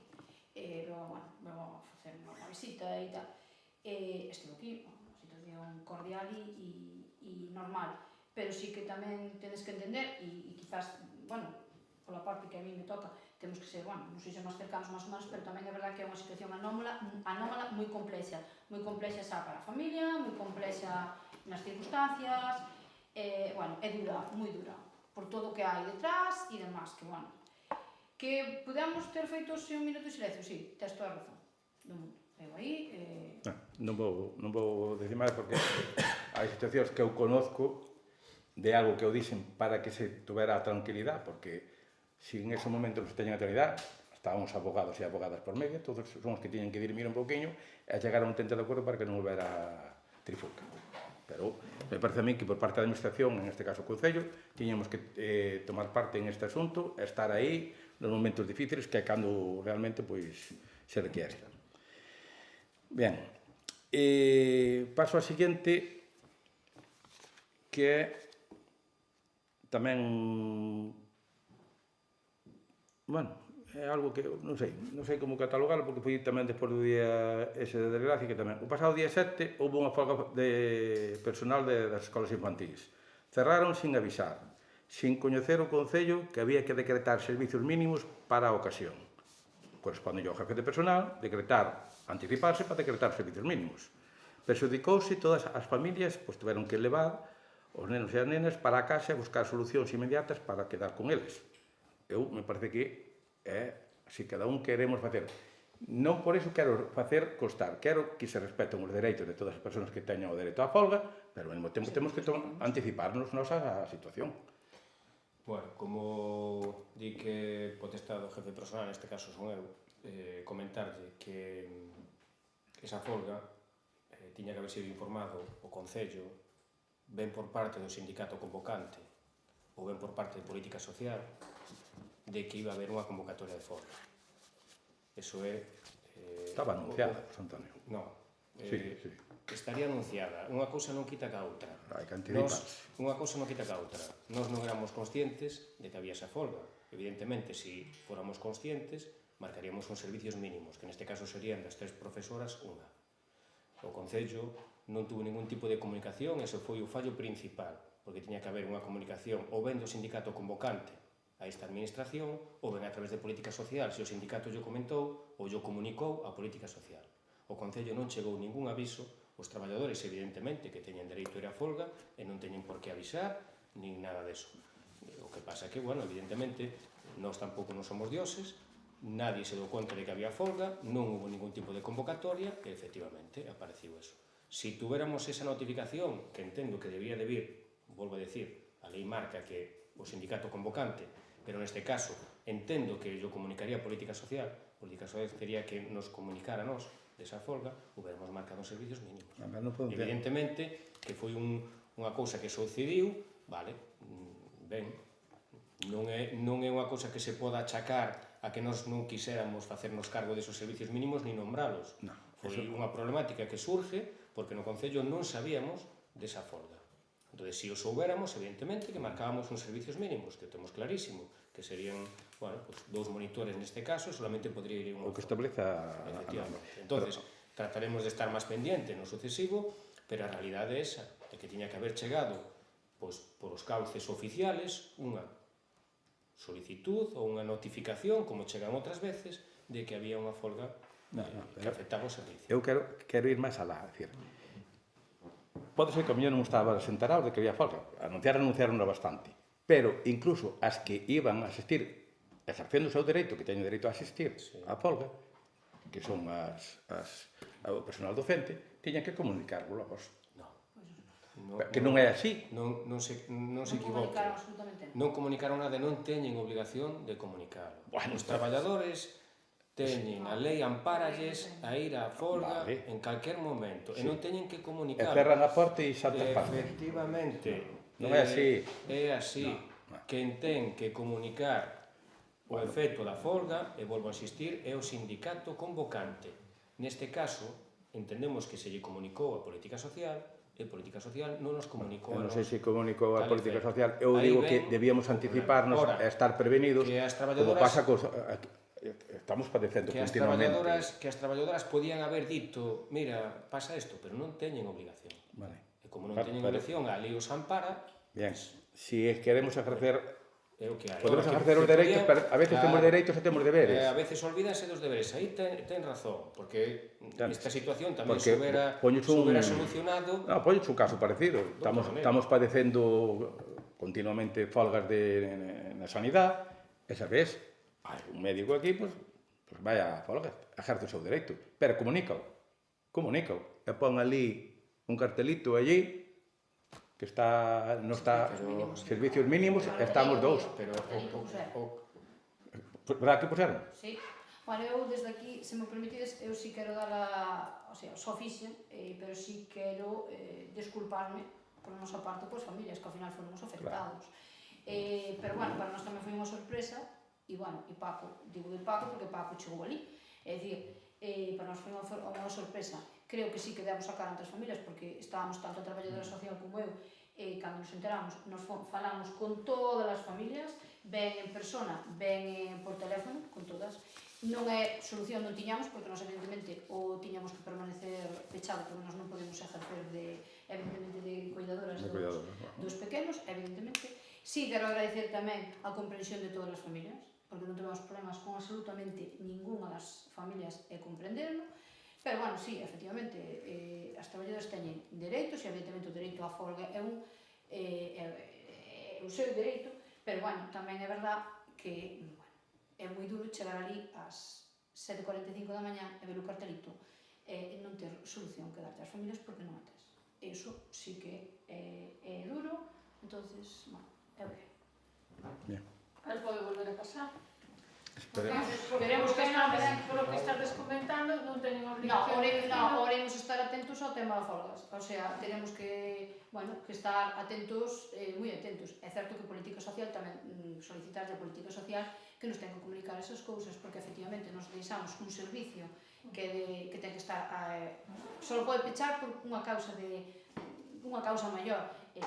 bueno, a facer unha visita e tal, estivo aquí, unha situación cordial e normal, pero sí que tamén tedes que entender, e quizás, bueno, pola parte que a mí me toca, temos que ser, bueno, non sei se máis cercanos máis ou menos, pero tamén é verdad que é unha situación anómala moi complexa xa para a familia, moi complexa nas circunstancias, bueno, é dura, moi dura, por todo o que hai detrás e demás, que, bueno, que podemos ter feito un minuto de silencio, sí, tes toda a razón do mundo. Eu aí... Non vou decir máis porque hai situacións que eu conozco de algo que eu dixen para que se tuvera a tranquilidade, porque se en ese momento se teñen a tranquilidade, estaban os abogados e abogadas por medio, todos son os que tiñen que dirimir un pouquiño e chegar a un tente de acordo para que non houbera trifulca. Pero me parece a mí que por parte da administración, en este caso o Concello, tiñamos que tomar parte en este asunto, estar aí nos momentos difíciles que é cando realmente pois se requiere. Ben, paso ao seguinte, que é tamén, bueno, é algo que non sei como catalogarlo, porque foi tamén despois do día ese de desgracia, que tamén. O pasado día 7 houve unha folga de personal das escolas infantis. Cerraron sin avisar, sin coñecer o Concello que había que decretar servicios mínimos para a ocasión. Corresponde ao jefe de personal decretar, anticiparse para decretar servicios mínimos. Perxudicouse todas as familias, pois tiveron que levar os nenos e as nenas para a casa e buscar solucións inmediatas para quedar con eles. Me parece que se cada un queremos facer. Non por iso quero facer constar, quero que se respeten os dereitos de todas as persoas que teñan o dereito á folga, pero ao mesmo tempo temos que anticiparnos nos a situación. Bueno, como di que potestade do jefe personal, neste caso son eu, comentarlle que esa folga tiña que haber sido informado o Concello, ben por parte do sindicato convocante ou ben por parte de Política Social, de que iba a haber unha convocatoria de folga. Eso é... Estaba anunciada, José Antonio. Non. Sí. Estaría anunciada. Unha cousa non quita ca outra. Hai que anticiparse. Unha cousa non quita ca outra. Nós non éramos conscientes de que había esa folga. Evidentemente, se fóramos conscientes, marcaríamos uns servicios mínimos, que neste caso serían das 3 profesoras, unha. O Concello non tuvo ningún tipo de comunicación, ese foi o fallo principal, porque tiña que haber unha comunicación ou ben do sindicato convocante a esta administración, ou ben a través de Política Social, se o sindicato lle comentou ou lle comunicou a Política Social. O Concello non chegou ningún aviso, os traballadores, evidentemente, que teñen dereito a ir a folga e non teñen por que avisar, nin nada deso. O que pasa que, bueno, evidentemente, nós tampouco non somos dioses, nadie se deu conta de que había folga, non hubo ningún tipo de convocatoria e, efectivamente, apareciu eso. Si tuviéramos esa notificación, que entendo que debía de vir, volvo a decir, a lei marca que o sindicato convocante, pero neste caso entendo que yo comunicaría a Política Social tería que nos comunicar a nós desa folga, hubiéramos marcado os servicios mínimos. Evidentemente, que foi unha cousa que sucediu, vale, ben, non é unha cousa que se poda achacar a que nós non quiséramos facernos cargo desos servicios mínimos ni nombralos. Foi unha problemática que surge porque no Concello non sabíamos desa folga. Entón, se o soubéramos, evidentemente, que marcábamos uns servicios mínimos, que o temos clarísimo, que serían, bueno, pues, 2 monitores neste caso, solamente podría ir unha o que estableza efectivamente. Entón, trataremos de estar máis pendiente no sucesivo, pero a realidade é esa, de que tiña que haber chegado, pois, por os cauces oficiales, unha solicitud ou unha notificación, como chegan outras veces, de que había unha folga que afectaba o servicio. Eu quero ir máis alá, é dicir, pode ser que a mellor non estaba enterado de que había folga. Anunciaron bastante. Pero, incluso, as que iban a asistir, exercendo o seu dereito, que teñen dereito a asistir á folga, que son o personal docente, tiñan que comunicarlo logo. Que non é así. Non se equivoquen. Non comunicaron nada, non teñen obligación de comunicar. Os traballadores teñen a lei ampáralles a ir á folga en calquer momento e non teñen que comunicar. E cerran a porta e saltan para. Efectivamente. Non é así. É así. Quen ten que comunicar o efecto da folga, e volvo a insistir, é o sindicato convocante. Neste caso, entendemos que se lle comunicou a Política Social e Política Social non nos comunicou a nós. Non sei se comunicou a Política Social. Eu digo que debíamos anticiparnos e estar prevenidos, como pasa cos... Estamos padecendo continuamente. Que as traballadoras podían haber dito, mira, pasa isto, pero non teñen obligación. E como non teñen obligación, a lei os ampara. Bien, se queremos ejercer, podemos ejercer os dereitos, pero a veces temos dereitos e temos deberes. A veces olvídanse dos deberes, aí ten razón, porque esta situación tamén se hubiera solucionado. Non, poñes un caso parecido. Estamos padecendo continuamente folgas na sanidade, e sabes, hai un médico aquí, pois vai a folga, ejerce o seu dereito, pero comunícao, e pon ali un cartelito allí, que non está servicios mínimos, estamos 2. Verdad que puseron? Sí. Bueno, eu desde aquí, se me permitides, eu sí quero dar o sea, só fixen, pero sí quero desculparme por a nosa parte pois familias, que ao final foron os afectados. Pero, bueno, para nós tamén foi unha sorpresa, e, bueno, e Paco, digo de Paco porque Paco chegou ali. É dicir, para nós foi unha sorpresa. Creo que sí que debemos sacar ante as familias, porque estábamos tanto a traballadora social como eu, cando nos enteramos, nos falamos con todas as familias, ben en persona, ben por teléfono, con todas non é solución, non tiñamos, porque nós evidentemente o tiñamos que permanecer pechado, porque nós non podemos ejercer evidentemente de cuidadoras dos pequenos, evidentemente. Sí, quero agradecer tamén a comprensión de todas as familias, porque non temos problemas con absolutamente ninguna das familias e comprenderlo, pero, bueno, sí, efectivamente, as traballadoras teñen dereitos, e evidentemente o dereito á folga é o seu dereito, pero, bueno, tamén é verdad que é moi duro chegar ali ás 7:45 da mañá e ver o cartelito e non ter solución que darte ás familias porque non a tes. Eso sí que é duro, entonces, bueno, é o que é. Bien. Al pode volver a pasar. Esperemos que non, polo que estás comentando, non teñen No, obligación. oremos estar atentos ao tema das folgas. O sea, tenemos que, bueno, que estar atentos, moi atentos. É certo que política social tamén solicitar de política social que nos ten que comunicar esas cousas, porque efectivamente nos deixamos un servicio que ten que estar só pode pechar por unha causa maior e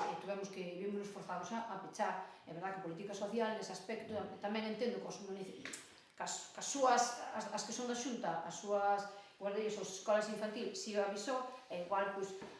vimos forzados a pechar. É verdad que política social nese aspecto tamén entendo que as súas, as que son da Xunta, as súas guarderías ou escolas infantil si avisou, e igual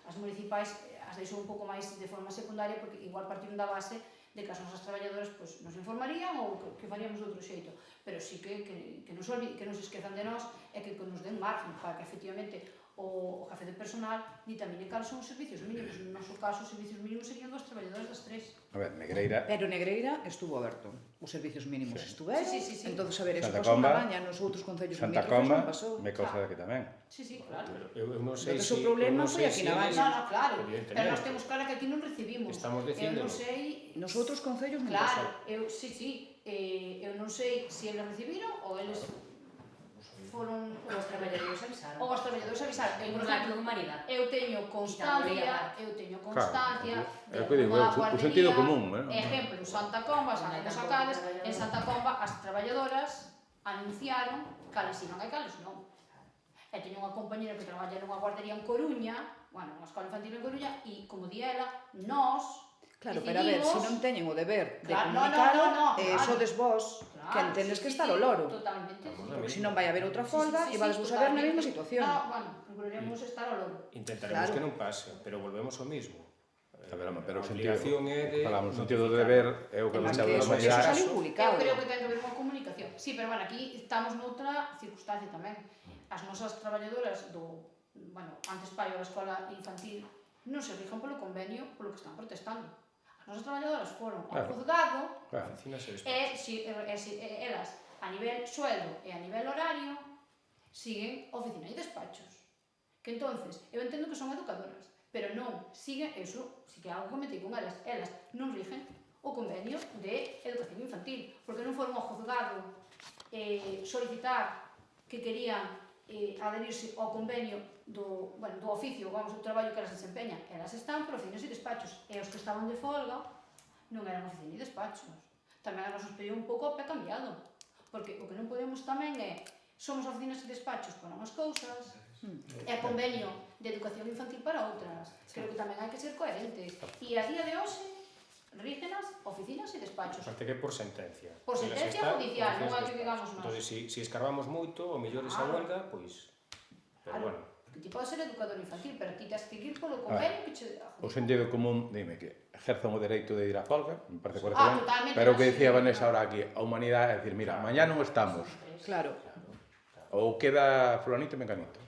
as municipais as deixou un pouco máis de forma secundaria porque igual partiron da base de que as nosas traballadoras nos informarían ou que faríamos de outro xeito, pero sí que non se esquezan de nós e que nos den margen para que efectivamente o jefe de personal ditamine cales son os servicios mínimos. No noso caso, os servicios mínimos serían dos traballadoras das tres. A ver, Negreira... Pero Negreira estuvo aberto. Os servicios mínimos estuveron. Sí. Entón, a ver, eso Santa pasou Comba, na Baña, nos outros concellos Santa limítrofes Comba, non pasou. me causa de que tamén. Sí, claro. Eu non sei Entón, se... o problema foi aquí na Baña. No, claro, Evidentemente. pero nós temos claro que aquí non recibimos. Estamos Eu dicíndolo. non sei... Nos outros concellos non Claro, pasou. eu non sei se eles recibiron ou eles foron... Ou os traballadores avisaron. Ou os traballadores avisaron. En un acto de humanidade. Eu teño constancia, É o que digo, o sentido común, Exemplo, Santa Comba, sacades, en Santa Comba as traballadoras anunciaron cales iban e cales non. E teño unha compañera que traballa nunha guardería en Coruña, bueno, nunha escola infantil en Coruña, e como di ela, nós Claro, pero a ver, se non teñen o deber de Claro, comunicalo, claro. sodes vos que entendes que está o loro. Totalmente. Porque se non vai haber outra folga e vades vos a ver na mesma situación. No, bueno, procuraremos estar ao loro. Intentaremos que non pase, pero volvemos ao mismo. A ver, pero a o sentido... obligación é de... Falamos, o sentido de deber é o que Además anunciado que da eso humanidade. saliu publicado. Eu creo que ten que haber unha comunicación. Sí, pero bueno, aquí estamos noutra circunstancia tamén. As nosas traballadoras antes pai da escola infantil non se rigen polo convenio polo que están protestando. As nosas traballadoras foron ao juzgado e elas a nivel sueldo e a nivel horario siguen oficina e despachos. Que entonces, eu entendo que son educadoras, pero non siguen, eso sí que é algo que comentei con elas non rigen o convenio de educación infantil, porque non foron ao juzgado solicitar que querían adherirse ao convenio do oficio, do traballo que elas desempeñan. Elas están por oficinas e despachos, e os que estaban de folga non eran oficinas e despachos. Tamén a nos pediu un pouco o pé cambiado, porque o que non podemos tamén é somos oficinas e despachos para unhas cousas e convenio de educación infantil para outras. Creo que tamén hai que ser coherentes. E a día de hoxe rígenas oficinas e despachos. Aparte que por sentencia. Por sentencia judicial, non hai que digamos nós. Entón, se escarbamos moito, o mellor esa huelga, pois... Pero bueno. Porque ti podes ser educador infantil, pero ti tens que ir polo convenio que che... O sentido común, dime que ejerzan o dereito de ir á folga, me parece correcto, totalmente. pero o que dicía Vanessa ahora aquí, a humanidade é dicir, mira, mañá non estamos, Claro. ou queda fulanito e menganito.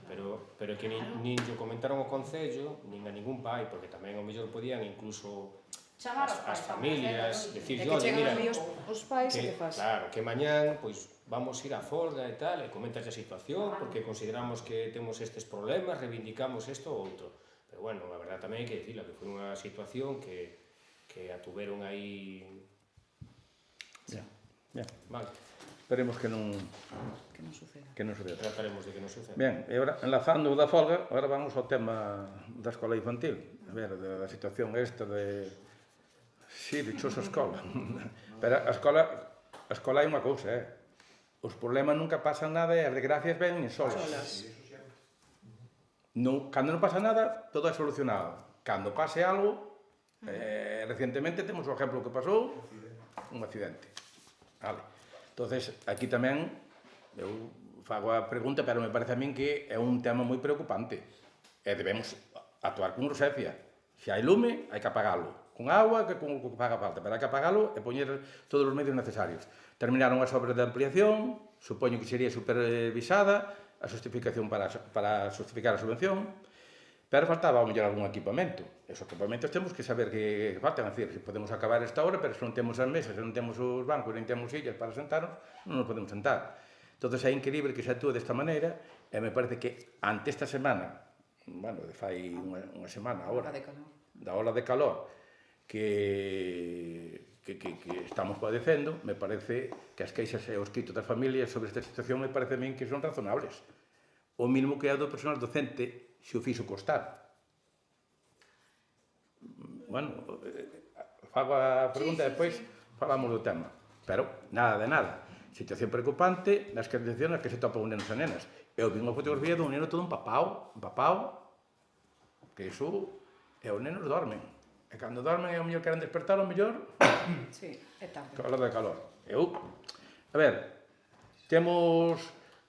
Pero que nin yo comentaron o Concello, nin a ningún pai, porque tamén o mellor podían incluso chamar as familias, É decir, que oye, chegan mira, ali os pais e que faz. claro, que mañán pois vamos ir á folga e tal, e comentas a situación, porque consideramos que temos estes problemas, reivindicamos isto ou outro. Pero bueno, a verdad tamén hai que dicirla, que foi unha situación que atuveron aí... Bien. Vale. Esperemos que non suceda. Que non suceda. Trataremos de que non suceda. Bien, e agora, enlazando o da folga, agora vamos ao tema da escola infantil. A ver, da situación esta de... Sí, dichosa escola. Pero a escola hai unha cousa, os problemas nunca pasan nada e as desgracias ven solas. Cando non pasa nada, todo é solucionado. Cando pase algo, recientemente temos o exemplo que pasou, un accidente. Vale. Entonces, aquí tamén eu fago a pregunta, pero me parece a min que é un tema moi preocupante. E debemos actuar con urxencia. Se hai lume, hai que apagalo. Con agua, que con o que faga falta. Pero hai que apagalo e poñer todos os medios necesarios. Terminaron as obras de ampliación, supoño que sería supervisada a justificación para justificar a subvención, pero faltaba ao mellor algún equipamento. E os equipamentos temos que saber que faltan. É dicir, se podemos acabar esta hora, pero se non temos as mesas, se non temos os bancos, nem temos sillas para sentarnos, non nos podemos sentar. Entón, é increíble que se actúe desta maneira, e me parece que ante esta semana, bueno, fai unha semana agora, da ola de calor, que estamos padecendo, me parece que as queixas e os gritos das familias sobre esta situación me parece a min que son razonables. O mínimo que é do personal docente se o fixo costar. Bueno, fago a pregunta e despois falamos do tema. Pero nada de nada. Situación preocupante nas condicións que se topa un nenos e nenas. Eu vi unha fotografía dun neno todo empapado, que iso e os nenos dormen. E cando dormen é o mellor queren despertar, o mellor... Sí, é tarde. Calor de calor. A ver, temos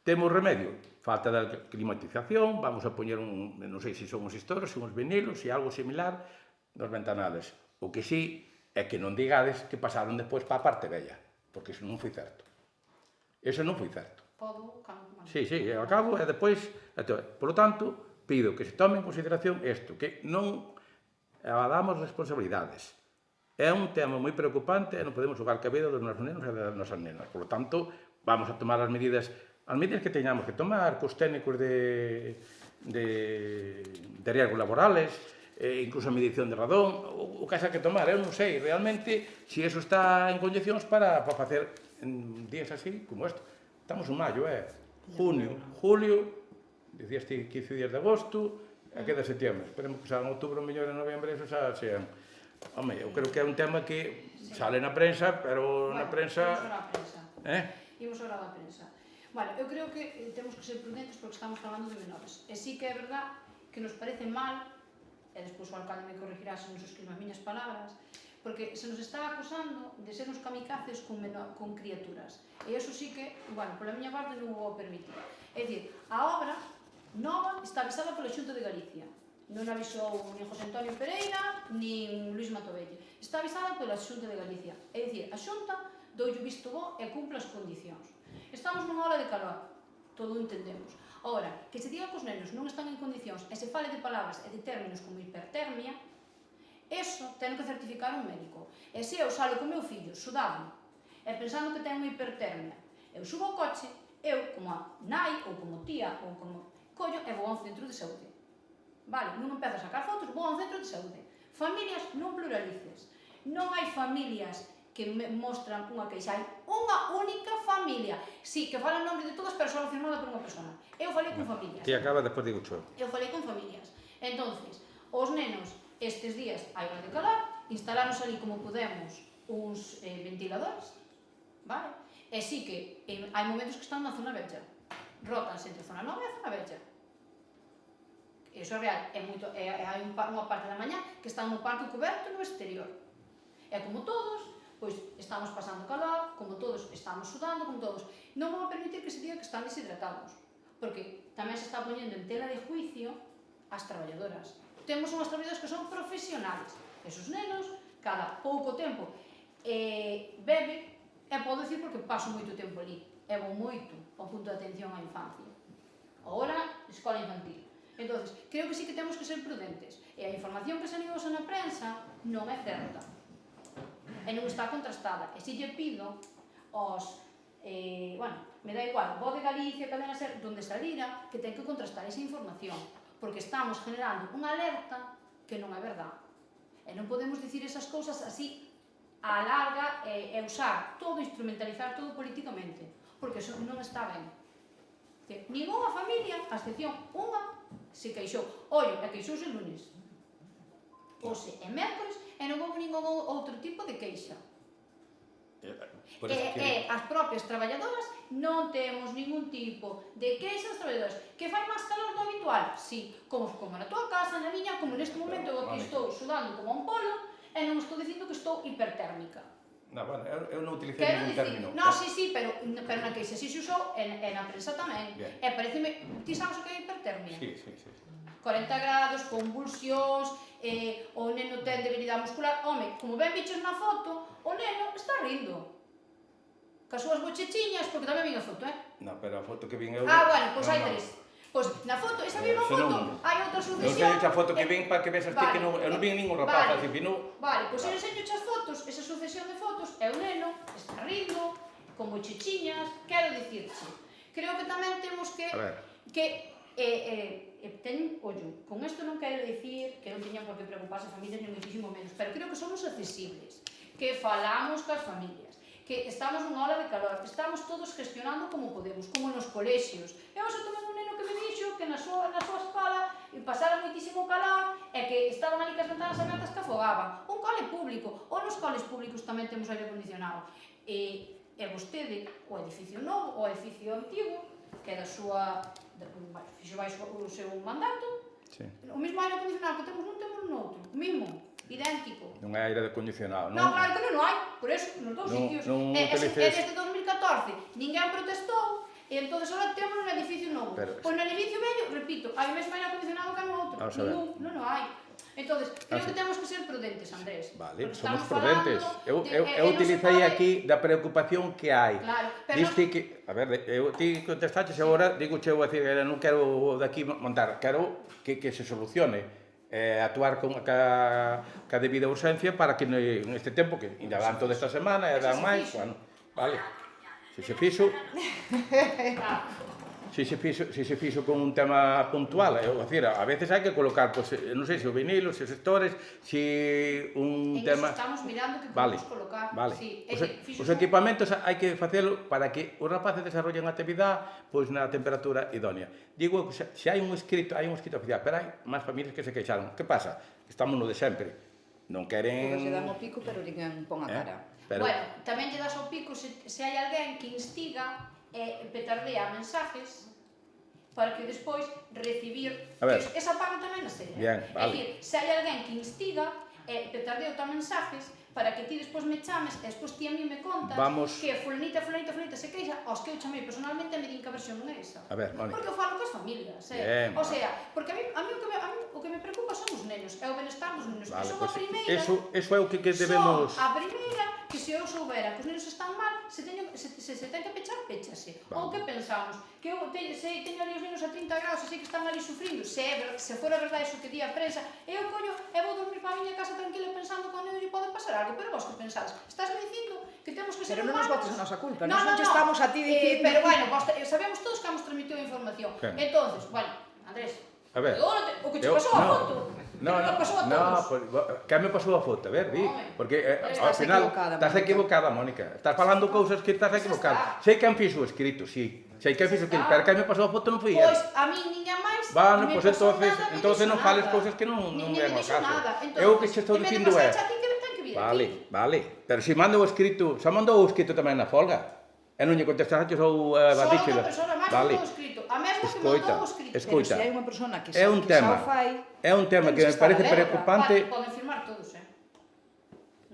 remedio. Falta de climatización, vamos a poñer non sei se son os historios, son os vinilos, se algo similar, nos ventanales. O que sí é que non digades que pasaron despois para a parte bella, porque iso non foi certo. Iso non foi certo. Podo, Sí, ao cabo, e despois... Por lo tanto, pido que se tome en consideración isto, que non evadamos responsabilidades. É un tema moi preocupante e non podemos xogar ca vida dos nosos nenos e das nosas nenas. Por lo tanto, vamos a tomar as medidas que teñamos que tomar, cos técnicos de riesgos laborales, incluso a medición de radón, o que haxa que tomar. Eu non sei realmente se iso está en condicións para facer en días así como isto. Estamos en maio, junio, julio, dicías ti 15 días de agosto, e queda setembro. Esperemos que salga en outubro, mellor en novembro, eso xa sean. Home, eu creo que é un tema que sale na prensa, pero na prensa... Imos agora da prensa. Bueno, eu creo que temos que ser prudentes porque estamos falando de menores. E sí que é verdad que nos parece mal, e despois o alcalde me corregirá se non suscribo as miñas palabras, porque se nos está acusando de ser uns kamikazes con criaturas. E iso sí que, bueno, pola miña parte non o vou permitir. É dicir, a obra nova está avisada pola Xunta de Galicia. Non avisou nin José Antonio Pereira, nin Luís Matovelle. Está avisada pola Xunta de Galicia. É dicir, a Xunta doulle visto bo e cumpre as condicións. Estamos nunha ola de calor, todo o entendemos. Ora, que se diga que os nenos non están en condicións e se fale de palabras e de términos como hipertermia, eso ten que certificar un médico. E se eu salo con meu fillo sudado e pensando que ten unha hipertermia, eu subo ao coche, eu, como a nai, ou como tía, ou como collo, e vou a un centro de saúde. Vale, non empezo a sacar fotos, vou a un centro de saúde. Familias non pluralices. Non hai familias que mostran unha queixa. Hai unha única familia. Sí, que fala en nome de todas, pero só firmada por unha persona. Eu falei con familias. Que acaba, despois digo xo. Eu falei con familias. Entonces, os nenos, estes días hai hora de calor, instalaron ali como podemos uns ventiladores, vale? E sí que hai momentos que están na zona velha. Rotanse entre a zona nova e a zona velha. Iso é real. Hai unha parte da mañá que está no parque coberto no exterior. E como todos, pois estamos pasando calor, como todos estamos sudando, como todos. Non vamos a permitir que se diga que están deshidratados, porque tamén se está poñendo en tela de juicio as traballadoras. Temos unhas traballadoras que son profesionales. Esos nenos, cada pouco tempo, bebe, e podo dicir porque paso moito tempo ali, e vou moito ao punto de atención á infancia. Agora, escola infantil. Entonces, creo que sí que temos que ser prudentes. E a información que saliu na prensa non é certa. E non está contrastada. E si lle pido aos... bueno, me dá igual, Voz de Galicia, Cadena Ser, donde salira, que ten que contrastar esa información. Porque estamos generando unha alerta que non é verdad. E non podemos dicir esas cousas así a larga e usar todo, instrumentalizar todo políticamente. Porque eso non está ben. Ninguna familia, a excepción unha, se queixou. Ollo, e queixouse o lunes. Ose e mércoles, e non houve ningún outro tipo de queixa. E as propias traballadoras non temos ningún tipo de queixa das traballadoras. Que fai máis calor do habitual? Sí, como na tua casa, na miña, como neste momento eu aquí estou sudando como un polo e non estou dicindo que estou hipertérmica. No, bueno, eu non utilicei Quero ningún dicir, término. no, sí, pero na queixa sí se usou e na prensa tamén. Bien. E pareceme, ti sabes o que é hipertermia? Sí. 40 grados, convulsións, o neno ten debilidade muscular. Home, como ben biches na foto, o neno está rindo. Cas súas bochechiñas, porque tamén vin a foto, No, pero a foto que vin eu... bueno, pois no, hai no. tres. Pois na foto, esa mesma Se foto, non- hai outra Non sucesión. sei a foto que vin para que vesas ti que non... Eu non vin ningún rapaz, así, vino... Vale, pois eu enseño as fotos, esa sucesión de fotos, é o neno, está rindo, con bochechiñas, quero dicirche. Creo que tamén temos que... A ver. Ten, ollo, con isto non quero dicir que non teñan por que preocuparse as familias, ni muitísimo menos, pero creo que somos accesibles, que falamos cas familias, que estamos nunha ola de calor, que estamos todos gestionando como podemos, como nos colexios. Eu xa tomei un neno que me dixo que na súa escola pasara moitísimo calor e que estaban ali cas ventanas abertas que afogaban. Un cole público, ou nos coles públicos tamén temos aire acondicionado. E vostede, o edificio novo, o edificio antigo, que é da súa... fixo baixo o seu mandato, o mesmo aire acondicionado que temos nun, temos noutro, o mesmo, idéntico. Non é aire acondicionado, Non, claro que non hai, por eso, nos dous sitios. non E utilices- desde 2014 ninguén protestou, e entón agora temos un edificio novo. Pois no edificio vello, repito, hai o mesmo aire acondicionado que no outro. Vamos a ver. Non hai. Entón, creo que temos que ser prudentes, Andrés. Vale, Porque somos estamos prudentes. falando Eu non se utilicei pode- aquí da preocupación que hai. Claro, pero Diste que, a ver, ti contestaches agora, digo cheo a decir, non quero daqui montar, quero que se solucione. Actuar con ca debida urgencia para que neste tempo, que ainda van toda esta semana, e dan máis, bueno, vale. Se se fixo... Se se fixo con un tema puntual, é dicir, a veces hai que colocar, pois, non sei se o vinilo, se os sectores, se un tema... estamos mirando que Vale, podemos colocar. vale. Sí, Os equipamentos hai que facelo para que os rapaces desarrollen a actividade pois na temperatura idónea. Digo, se hai un escrito oficial, pero hai máis familias que se queixaron. Que pasa? Estamos no de sempre. Non queren... Todos lle dan o pico, pero ninguén pon a cara. Pero... Bueno, tamén lle das ao pico se hai alguén que instiga e petardea mensajes para que despois recibir... Esa paga tamén na serie. Bien, vale. É dicir, se hai alguén que instiga e petardea mensajes para que ti despois me chames e despois ti a mí me contas que fulanita se queixa, aos que eu chamei personalmente e me din que a versión non é esa. A ver, Mónica. Porque eu falo cas familias, Bien, o sea, porque a mí o que me preocupa son os nenos, é o benestar dos nenos, que son a primeira... Eso é o que debemos... Son a primeira que se eu soubera que os nenos están mal, se ten que pechar, péchase. Ou que pensamos? Que eu teño ali os nenos a 30 graus e sei que están ali sufrindo, se fora verdade iso que di a prensa, eu collo e vou dormir para a miña casa tranquila pensando que ao neno lle pode pasar algo, pero vos que pensades? Estás me dicindo que temos que ser Pero non nos humanos? botes a nosa culpa, non estamos a ti dicindo... Pero bueno, sabemos todos que hemos transmitido a información. Entonces, bueno, Andrés, A ver, o que che pasou a foto? No, que me pasou a foto, a ver, di, porque ao final estás equivocada, Mónica. Estás falando cousas que estás equivocada. Sei que fixo o escrito, sí. Sei que fixo o escrito, pero que me pasou a foto non foi ela. Pois a mí ninguén máis. Vale, pois entonces non fales cousas que non ven ao caso. Eu que che estou dicindo é... Vale, pero se manda o escrito, xa mandou o escrito tamén na folga. E non lle contestaste ou Só batixela. unha persona máis mandou o escrito. A mesma que mandou o escrito. Pero se hai unha persona que xa o fai... É un tema que me parece preocupante. Poden firmar todos,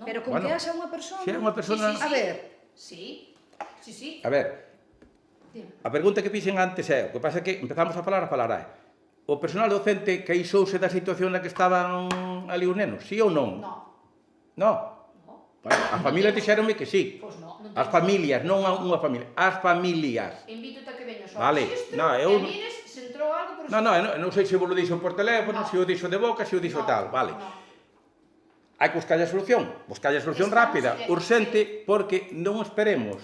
Pero con que haxa unha persona... Se é unha persona... A ver... Sí. A ver, a pregunta que fixen antes é, o que pasa é que empezamos a falar, o personal docente queixouse da situación na que estaban ali os nenos, sí ou non? Non. Bueno, as familias dixeronme que sí. Pois non. As familias, non unha familia, as familias. Invítote a que veñas ao registro e mires se entrou algo por... Non sei se vos lo dixo por teléfono, se o dixo de boca, se o dixo tal, vale. Hai que buscar a solución rápida, urxente, porque non esperemos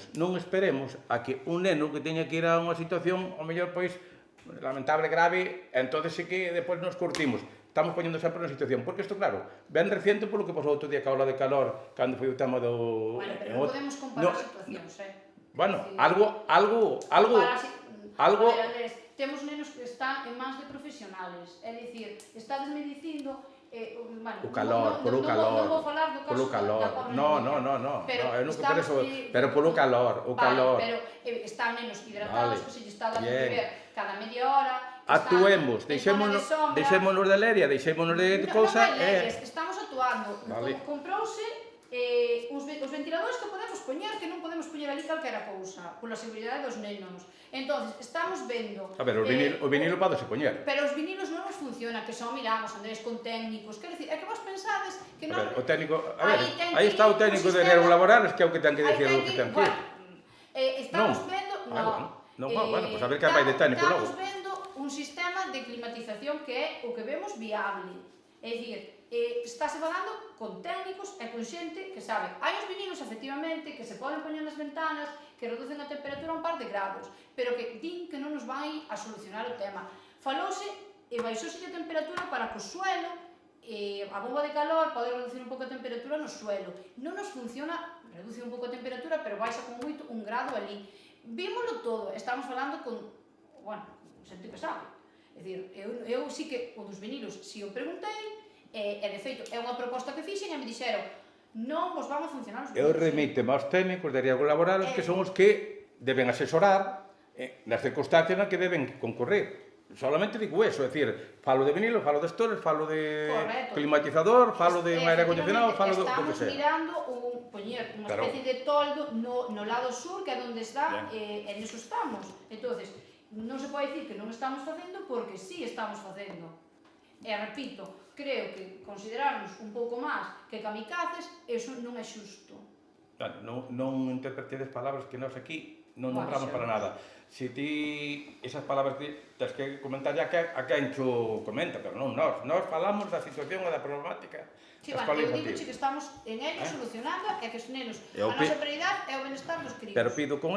a que un neno que teña que ir a unha situación, ao mellor, pois, lamentable, grave, entonces sí que depois nos curtimos. Estamos poñendo sempre na situación, porque isto, claro, ben reciente polo que pasou outro día ca ola de calor, cando foi o tema do... Bueno, pero non podemos comparar situacións, Bueno, algo... A ver, Andrés, temos nenos que están en mans de profesionales, é dicir, estádesme dicindo... o calor, polo calor, polo calor, no, eu non por eso, pero polo calor, o calor. Pero están nenos hidratados, que se lle está dando de beber cada media hora. Actuemos, deixémonos de leria, deixémonos de cousa. Estamos actuando, comprouse os ventiladores que podemos poñer, que non podemos poñer ali calquera cousa, pola seguridade dos nenos. Entonces, estamos vendo... A ver, o vinilo padose poñer. Pero os vinilos non nos funcionan, que son, miramos, Andrés, con técnicos. Quero dicir, é que vos pensades que A non... ver, o técnico... A ver, aí está o técnico de riesgos laborales, que é o que ten que dicir o que ten que ir. Estamos vendo... Bueno, pois a ver que vai de técnico logo. Estamos vendo un sistema de climatización que é o que vemos viable. É dicir, estáse falando con técnicos e con xente que sabe. Hai os vinilos, efectivamente, que se poden poñer nas ventanas, que reducen a temperatura a un par de grados, pero que din que non nos vai a solucionar o tema. Falouse e baixouse a temperatura para que o suelo, a bomba de calor, pode reducir un pouco a temperatura no suelo. Non nos funciona, reduce un pouco a temperatura, pero baixa con moito un grado ali. Vímoslo todo, estamos falando con, bueno, xente que sabe. É dicir, eu sí que o dos vinilos, si o preguntei, e de feito é unha proposta que fixen e me dixeron non vos van a funcionar os vinilos. Eu remíteme aos técnicos de riesgos laborales que son os que deben asesorar nas circunstancias nas que deben concurrir. Solamente digo eso, é dicir, falo de vinilo, falo de stores, falo de climatizador, falo de un aire acondicionado, falo do que sea. Estamos mirando poñer unha especie de toldo no lado sur, que é onde está, e neso estamos. Entonces, non se pode dicir que non estamos facendo porque sí estamos facendo. E repito, creo que considerarnos un pouco máis que kamikazes, eso non é xusto. Non interpretedes palabras que nós aquí non nombramos para nada. Se ti esas palabras tens que comentar a quen xo comenta, pero non nós. Nós falamos da situación e da problemática. Sí, bueno, eu digo que estamos en ello solucionando e que os nenos, a nosa prioridade é o benestar dos críos. Pero pido que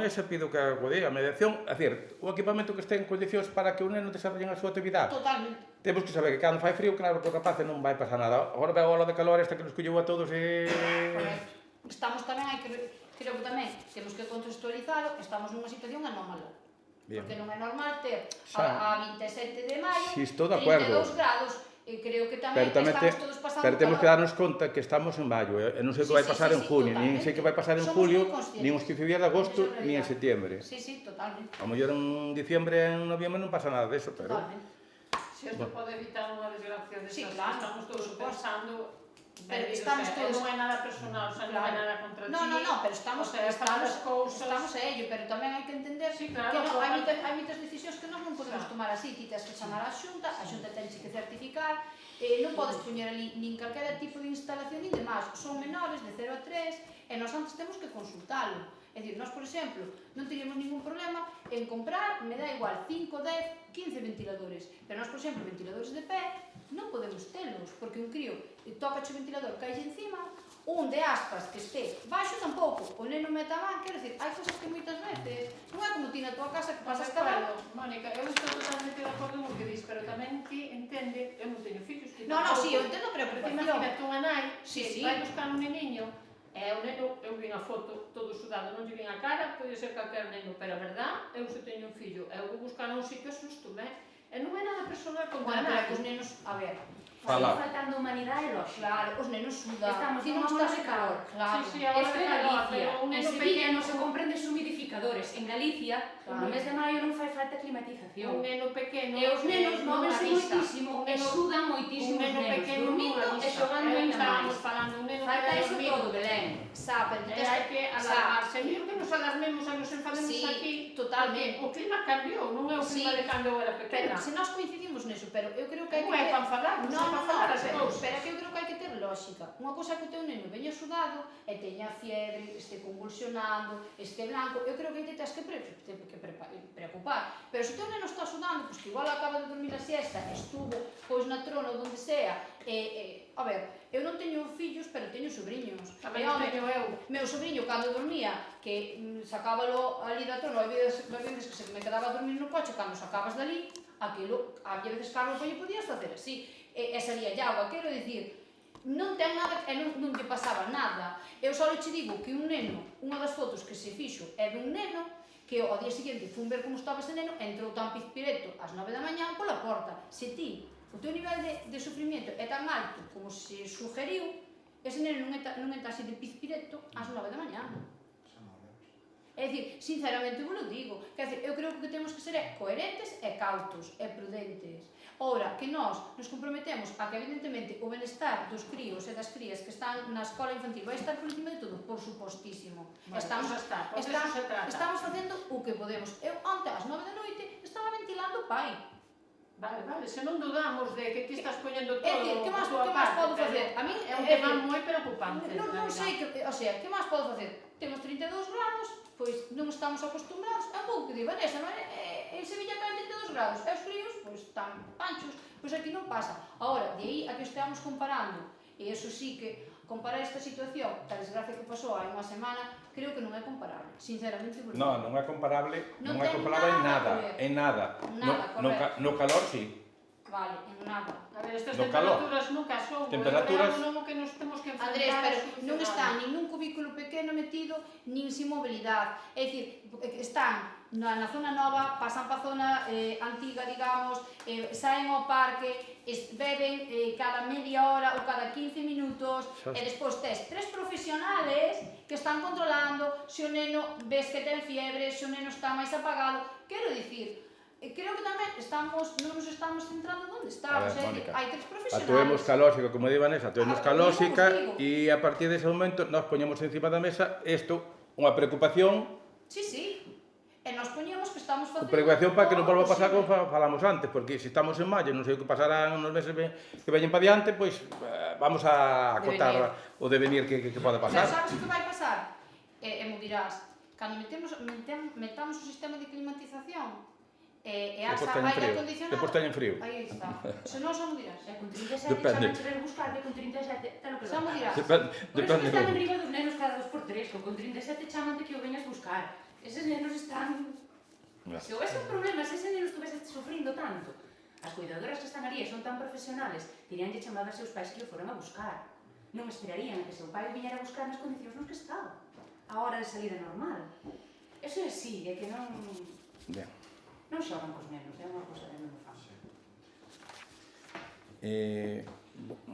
a mediación, é dicir, o equipamento que este en condicións para que o neno desarrolle a súa actividade. Totalmente. Temos que saber que cando fai frío, claro, que o rapaz non vai pasar nada. Agora veo a ola de calor esta que nos colleu a todos e... Correcto. Estamos tamén, creo que tamén temos que contextualizalo, estamos nunha situación anómala. Porque non é normal ter a 27 de maio 32 grados. Creo que tamén estamos todos pasando... Pero temos que darnos conta que estamos en maio, e non sei que vai pasar en junio, nin sei que vai pasar en julio, nin os 15 días de agosto, nin en setiembre. Sí, totalmente. A mellor en diciembre, en noviembre non pasa nada deso, pero... Totalmente. Se isto pode evitar unha desgracia destas, estamos todos pensando... Pero estamos todos... Non é nada personal, non é nada contra ti. No, pero estamos a ello, pero tamén hai que entender que hai moitas decisións que nós non podemos tomar así. Ti tens que chamar a Xunta tenche que certificar, non podes poñer ali nin calquera tipo de instalación nin demais. Son menores de 0 a 3 e nós antes temos que consultalo. É dicir, nós, por exemplo, non teríamos ningún problema en comprar, me dá igual, 5, 10, 15 ventiladores. Pero nós, por exemplo, ventiladores de pé, non podemos telos, porque un crío toca o ventilador, cae encima, un de aspas que este baixo tampouco, o neno meta a man, quero dicir, hai cosas que moitas veces non é como ti na tua casa que pasas cada... Mónica, eu estou totalmente de acordo con o que dis, pero tamén ti entende, eu non teño fillos. No, sí, eu entendo a preocupación. Imagínate unha nai, vai Sí. buscar un neniño, e o neno, eu vi a foto todo sudado, non lle vi a cara, pode ser calquer neno, pero a verdad, eu se teño un fillo, eu vou buscar un sitio susto, e non é nada personal contra Bueno, nada. pero os nenos, a ver, Fala. Faltando humanidade, lógico. claro, os nenos sudan. Estamos Ti non nunha estás ola de calor. Claro. Sí, agora Esto de en calor, Galicia. pero un En neno Sevilla pequeno, non se compren deshumidificadores. En Galicia, no mes de maio non fai falta climatización. un neno pequeno, E os nenos non móvense avisa. moitísimo e sudan moitísimo Un os neno nenos, pequeno dormindo non e avisa. xogando ainda Estábamos máis. falando, un neno Falta que iso dormir. todo, Belén. Saben, Hai que alarmarse. Miro que nos alarmemos e nos enfademos Sí, aquí. totalmente. O clima cambiou, non é o clima de cando eu era Pero pequena. se nós coincidimos neso, pero eu creo que hai Non é que para enfadar, non é para falar as cousas. pero que eu creo que hai que ter lógica. Unha cousa que o teu neno veña sudado e teña fiebre, este convulsionando, este blanco, eu creo que aí te tens que preocupar. Pero se o teu neno está sudando, pois que igual acaba de dormir a siesta, estuvo pois na trona ou donde sea, a ver, eu non teño fillos, pero teño sobriños. Tamén os teño eu. Meu sobriño, cando dormía, que sacábalo ali da trona, hai veces que se me quedaba a dormir no coche, cando sacabas dali, aquilo, había veces que a roupa lle podías facer así, e salía lle agua, quero dicir, non ten nada, e non lle pasaba nada. Eu só che digo que un neno, unha das fotos que se fixo é dun neno, que ao día seguinte fun ver como estaba ese neno, entrou tan pizpireto ás 9 da mañá pola porta. Se ti, o teu nivel de sufrimiento é tan alto como se sugeriu, ese neno non entra así de pizpireto ás 9 da mañá. É dicir, sinceramente vos lo digo, quer dizer, eu creo que temos que ser ser coherentes e cautos e prudentes. Ora, que nós nos comprometemos a que, evidentemente, o benestar dos críos e das crías que están na escola infantil vai estar por encima de todo, por supostísimo. Estamos facendo o que podemos. Eu, onte, ás 9 da noite, estaba ventilando o pai. Vale, se non dudamos de que ti estás poñendo todo É dicir, que máis podo facer? A min é un tema moi preocupante. Non sei, o sea, que máis podo facer? Temos 32 grados, pois non estamos acostumbrados, é un pouco que di, Vanessa, en Sevilla caen 32 grados, e os fríos, pois están panchos, pois aquí non pasa. Agora, de aí a que estamos comparando, e eso sí que comparar esta situación, a desgracia que pasou hai unha semana, creo que non é comparable, sinceramente. Non é comparable, non é ten comparable en nada. nada. Correcto. No calor, sí. Vale, en nada. A ver, estas No calor. temperaturas nunca son, Temperaturas- non o que nos temos que enfrentar. Andrés, pero a non solucionar. están nin nun cubículo pequeno metido, nin sin mobilidade. É dicir, están na zona nova, pasan pa zona antiga, digamos, saen ao parque, beben cada media hora ou cada 15 minutos, e despois tes 3 profesionales que están controlando se o neno ves que ten fiebre, se o neno está máis apagado. Quero dicir, creo que tamén non nos estamos centrando onde estamos, hai 3 profesionales. Actuemos ca lógica, como di Vanessa, actuemos ca lógica digo. e a partir dese momento nos poñemos encima da mesa unha preocupación, Sí. E nos poñemos que estamos facendo... preocupación para que non volva a pasar como posible. falamos antes, porque se estamos en maio, non sei o que pasarán nos meses que veñen para diante, pois vamos a acotar o devenir que pode pasar. Pero sabes o que vai pasar? E mo dirás, cando metamos o sistema de climatización e a aire acondicionado... Depois teñen frío. Aí está. Se non, xa mo dirás. E con 37 Depende. chaman querer buscar, que con 37 ten o que Xa mo dirás. Por eso que están Depende. enriba dos nenos cada 2x3, que con 37 chaman de que o veñas buscar. Eses nenos están... Se houvese un problema, se ese neno estuvese sufrindo tanto, as cuidadoras que están ali e son tan profesionales, diríanlle chamado a seus pais que o foran a buscar. Non esperarían a que seu pai o viñera a buscar nas condicións nos que estaba, a hora de salida normal. Eso é así, é que non... Non xogan cos nenos, é unha cosa de non fan.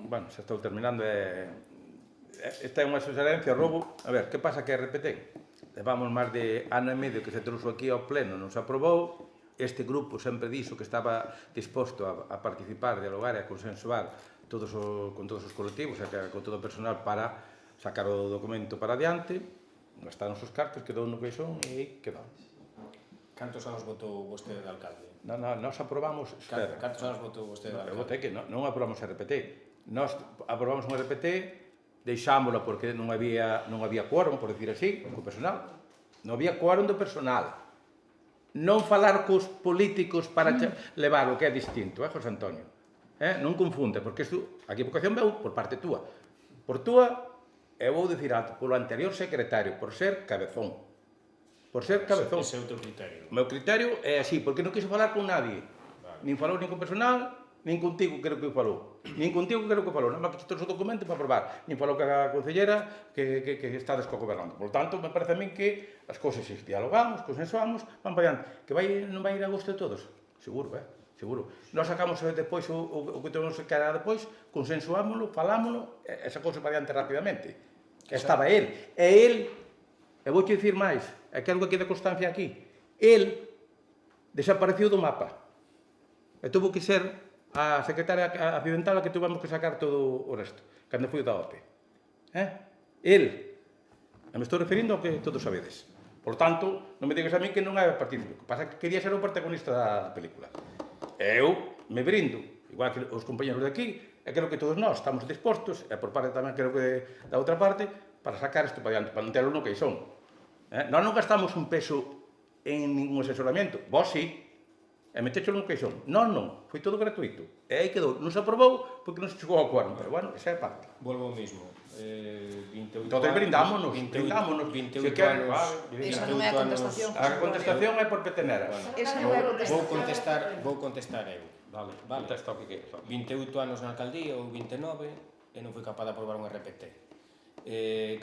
Bueno, xa estou terminando. Esta é unha suxerencia, roubo. A ver, que pasa que RPT? Levamos máis de ano e medio que se trouxo aquí ao pleno, non se aprobou. Este grupo sempre dixo que estaba disposto a participar, dialogar e a consensuar con todos os colectivos e con todo o personal para sacar o documento para adiante. Están os cartos, quedou no que son e quedou. Cantos anos votou vostede de alcalde? Nós aprobamos... Cantos anos votou vostede de alcalde? Eu votei que non aprobamos RPT. Nós aprobamos un RPT, deixámoslo porque non había quórum, por decir así, co personal. Non había quórum do personal. Non falar cos políticos para levar o que é distinto, José Antonio? Non confunde, porque a equivocación veu por parte túa. Por túa, eu vou dicir alto, polo anterior secretario, por ser cabezón. Por ser cabezón. Ese é o teu criterio. O meu criterio é así, porque non quixo falar con nadie. Nin falou nin con personal, nin contigo creo que falou. Nin contigo creo que falou. Non me quitou o documento para aprobar. Nin falou que a concellera que estades co-gobernando. Por tanto, me parece a min que as cousas dialogamos, consensuamos, van para diante. Que non vai ir a gusto de todos? Seguro, seguro. Nós sacamos depois o que temos que era depois, consensuámoslo, falámoslo, esa cousa para diante rapidamente. Estaba él. E él, e vou te dicir máis, é que algo que de constancia aquí. Él desapareceu do mapa. E tuvo que ser a secretaria accidental a que tuvemos que sacar todo o resto, cando foi da OPE. Él, me estou referindo ao que todos sabedes. Por tanto, non me digas a mí que non é partícipe. Pasa que quería ser o protagonista da película. Eu me brindo, igual que os compañeros de aquí, e creo que todos nós estamos dispostos, e por parte tamén creo que da outra parte, para sacar isto para diante, para non terlo no que son. Nós non gastamos un peso en ningún asesoramiento. Vos sí, e metecho no que son. Non, foi todo gratuito. E aí quedou. Non se aprobou porque non se chegou ao quórum, pero bueno, esa é parte. Volvo ao mismo. 28 Entonces brindámonos. 28 queren, anos. Esa non é a contestación. A contestación é por peteneras. Esa non é a contestación. Vou contestar eu. Vale, contesta o que queres. 28 anos na alcaldía ou 29 e non fui capaz de aprobar un RPT.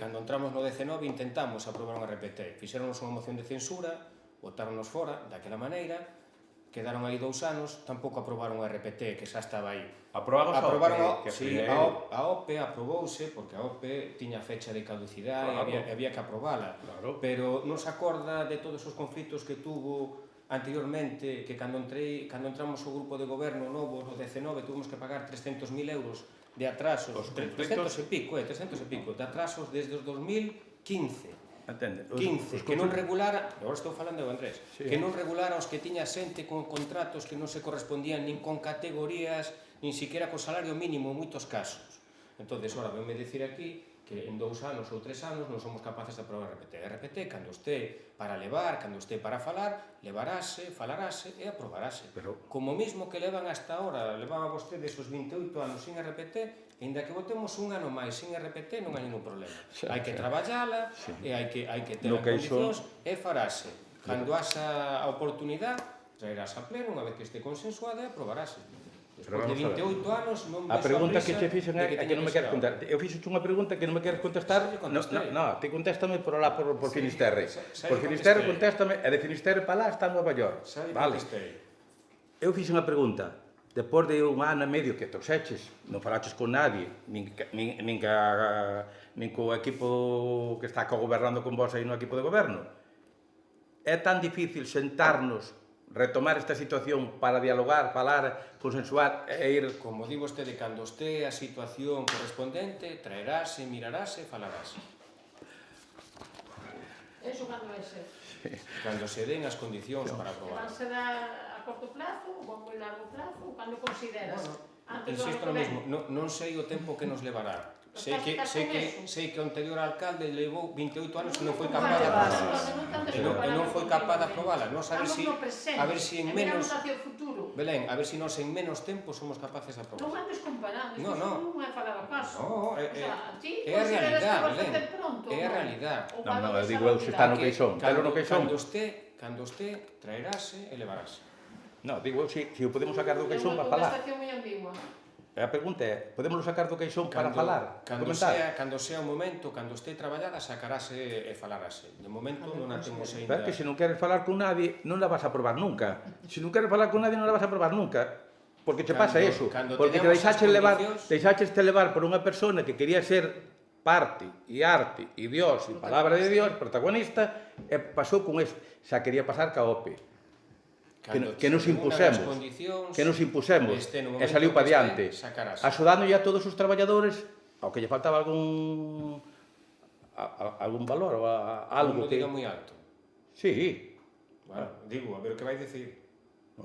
Cando entramos no 19 intentamos aprobar un RPT. Fixéronos unha moción de censura, botáronos fora daquela maneira, quedaron aí 2 anos, tampouco aprobaron o RPT, que xa estaba aí. Aprobamos a OPE. Sí, a OPE aprobouse, porque a OPE tiña fecha de caducidade e había que aprobala. Pero non se acorda de todos os conflitos que tuvo anteriormente, que cando entramos ao grupo de goberno novo, no 19, tuvimos que pagar 300.000 euros de atrasos, 300 e pico, de atrasos desde os 2015. Entende? 15, que non regulara, agora estou falando eu, Andrés, que non regulara os que tiña xente con contratos que non se correspondían nin con categorías, nin siquiera co salario mínimo en moitos casos. Entón, ora, venme dicir aquí que en 2 anos ou 3 anos non somos capaces de aprobar RPT. RPT, cando este para levar, cando este para falar, levarase, falarase e aprobarase. Como mismo que levan hasta ahora, levan a vostedes os 28 anos sin RPT, ainda que votemos un ano máis sin RPT, non hai ningún problema. Hai que traballala e hai que ter as condicións e farase. Cando haxa a oportunidade, traerás a pleno, unha vez que este consensuada, e aprobarase. Despois de 28 anos non ves a prisa que che fixen é que non me queres contestar. Eu fixo unha pregunta que non me queres contestar. No, te contéstame por lá por Finisterre. Por Finisterre contéstame, e de Finisterre para lá está Nova York. Vale. Eu fixe unha pregunta. Depois de un ano e medio que trouxeches, non falaches con nadie, nin co equipo que está gobernando con vos aí no equipo de goberno. É tan difícil sentarnos, retomar esta situación para dialogar, falar, consensuar e ir... Como di vostede, cando este a situación correspondente, traerase, mirarase e falarase. Eso cando vai ser? Cando se den as condicións para aprobar. Van ser a corto plazo, ou a moi largo plazo, cando consideras? Insisto no mesmo, non sei o tempo que nos levará. Sei que o anterior alcalde levou 28 anos e non foi capaz de aprobar. Non foi capaz de aprobarla. A ver si en menos... Belén, a ver si nós en menos tempo somos capaces de aprobar. Non andes comparando, isto non é falar a caso. É a realidade, Belén. É a realidade. Non, eu digo eu, se está no queixón. Cando este traerase e levarase. Non, digo eu, se o podemos sacar do queixón para falar. É unha contestación moi ambigua. A pregunta é, podemos sacar do queixón para falar? Cando sea o momento, cando este traballada, sacarase e falarase. De momento non a temos ainda... Pero que se non queres falar con nadie, non la vas a aprobar nunca. Se non queres falar con nadie, non la vas a aprobar nunca. Porque te pasa eso. Porque te deixaches levar por unha persona que quería ser parte, e arte, e Dios, e palabra de Dios, protagonista, e pasou con eso. Xa quería pasar ca OPE. Que nos impusemos, e saliu para diante, axudando a todos os traballadores, ao que lle faltaba algún valor, ou algo que... Non diga moi alto. Sí. Bueno, digo, a ver o que vai dicir.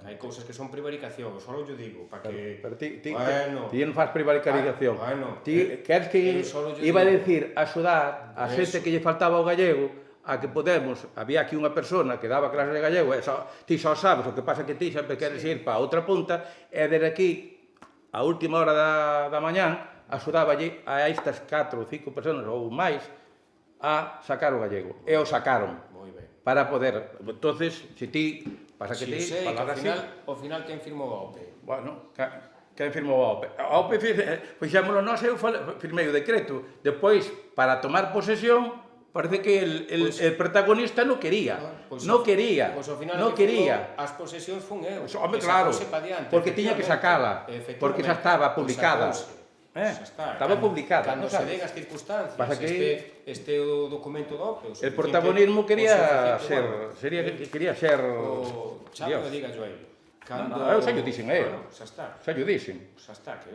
Hai cousas que son prevaricación, só yo digo, para que... Pero ti non faz prevaricación. Ti queres que iba a decir axudar a xente que lle faltaba o gallego, a que Podemos, había aquí unha persona que daba clases de gallego, e ti só sabes, o que pasa que ti sempre queres ir para outra punta, e desde aquí, a última hora da mañán, axudáballe a estas 4 ou 5 personas, ou máis, a sacar o gallego. E o sacaron. Para poder. Entonces, se ti, pasa que ti, falar así... Ao final, quen firmou a OPE? Bueno, quen firmou a OPE? A OPE, fixémolo nós, eu firmei o decreto. Depois, para tomar posesión, parece que el protagonista non quería. Non quería. Non quería. As posesións fun eu. Home, claro, porque tiña que sacala. Porque xa estaba publicada. Estaba publicada. Cando se den as circunstancias, este é o documento do OPE. El protagonismo quería ser... Chapa que diga yo aí. Eu xa lle dixen a ele. Xa lle dixen.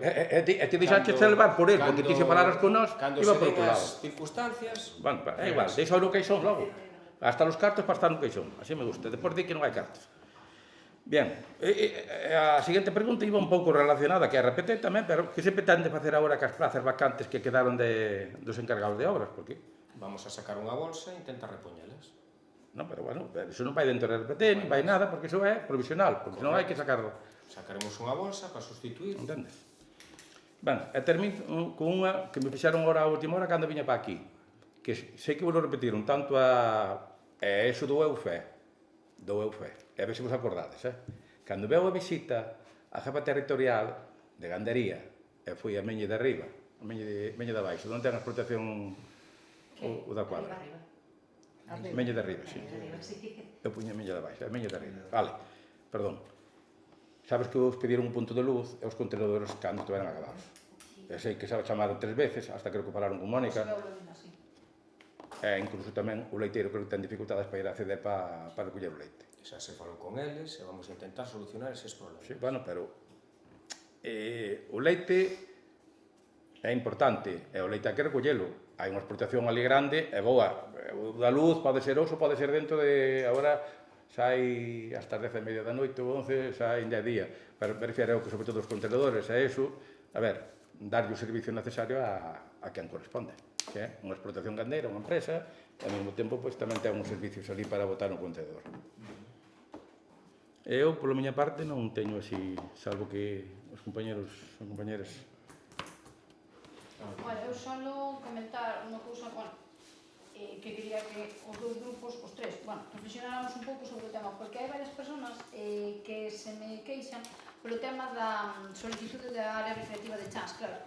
E ti deixaches levar por ele, porque ti se falaras con nós, iba por outro lado. Cando se den as circunstancias... Bueno, é igual, deixa no queixón logo. Hasta los cartos para estar no queixón. Así me gusta. Despois di que non hai cartos. Bien, a seguinte pregunta iba un pouco relacionada, que é RPT tamén, pero que se pretende facer agora cas plazas vacantes que quedaron dos encargados de obras? Por qué? Vamos a sacar unha bolsa e intentar repoñelas. Non, pero bueno, eso non vai dentro do RPT, nin vai nada, porque iso é provisional, porque non hai que sacarlo. Sacaremos unha bolsa para sustituir. Entendes? Ben, e termino con unha que me fixeron agora a última hora cando viña para aquí, que sei que vos repetiron tanto eso do EUFE, e a ver se vos acordades, Cando veu a visita a jefa territorial de Gandería, e fui a Meñe de Arriba, a Meñe de Abaixo, onde ten a explotación o da cuadra. Meñe de Arriba, sí. Eu puña Meñe de Abaixo, Meñe de Arriba. Vale, perdón. Sabes que vos pediron un punto de luz e os contenedores cando estiveran acabados. E sei que se chamaron 3 veces, hasta creo que falaron con Mónica. E incluso tamén o leiteiro creo que ten dificultades para ir a acceder para recoller o leite. xa se falou con eles e vamos a intentar solucionar eses problemas. Sí, bueno, pero o leite é importante, e o leite hai que recollelo. Hai unha explotación ali grande, e boa, o da luz pode ser hoxe, pode ser dentro de, agora, sai hasta as 10:30 da noite ou 11, sai en 10 días, pero me refiero que sobre todo os contenedores e iso, a ver, darlle o servicio necesario a quen corresponde, que é unha explotación gandeira, unha empresa, e ao mesmo tempo pois, tamén ten uns servicios ali para botar no contenedor. Eu, pola miña parte, non teño así, salvo que os compañeros e compañeras. Bueno, eu solo comentar unha cousa, bueno, que quería que os dous grupos, os tres, bueno, reflexionáramos un pouco sobre o tema, porque hai varias personas que se me queixan polo tema da solicitude da área recreativa de Chans, claro.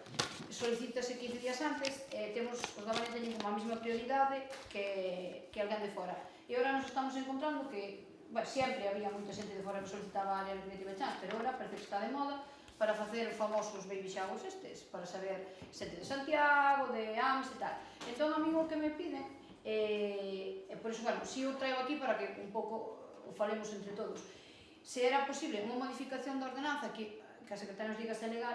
Solicítase 15 días antes, temos, os da Baña teñen como a mesma prioridade que alguén de fora. E agora nos estamos encontrando que, bueno, sempre había moita xente de fora que solicitaba a área recreativa de Chans, pero agora parece que está de moda para facer os famosos baby showers estes, para saber xente de Santiago, de Ames e tal. Entón, a mí o que me piden, por iso, bueno, si eu traigo aquí para que un pouco o falemos entre todos, se era posible unha modificación da ordenanza que a secretaria nos diga se é legal,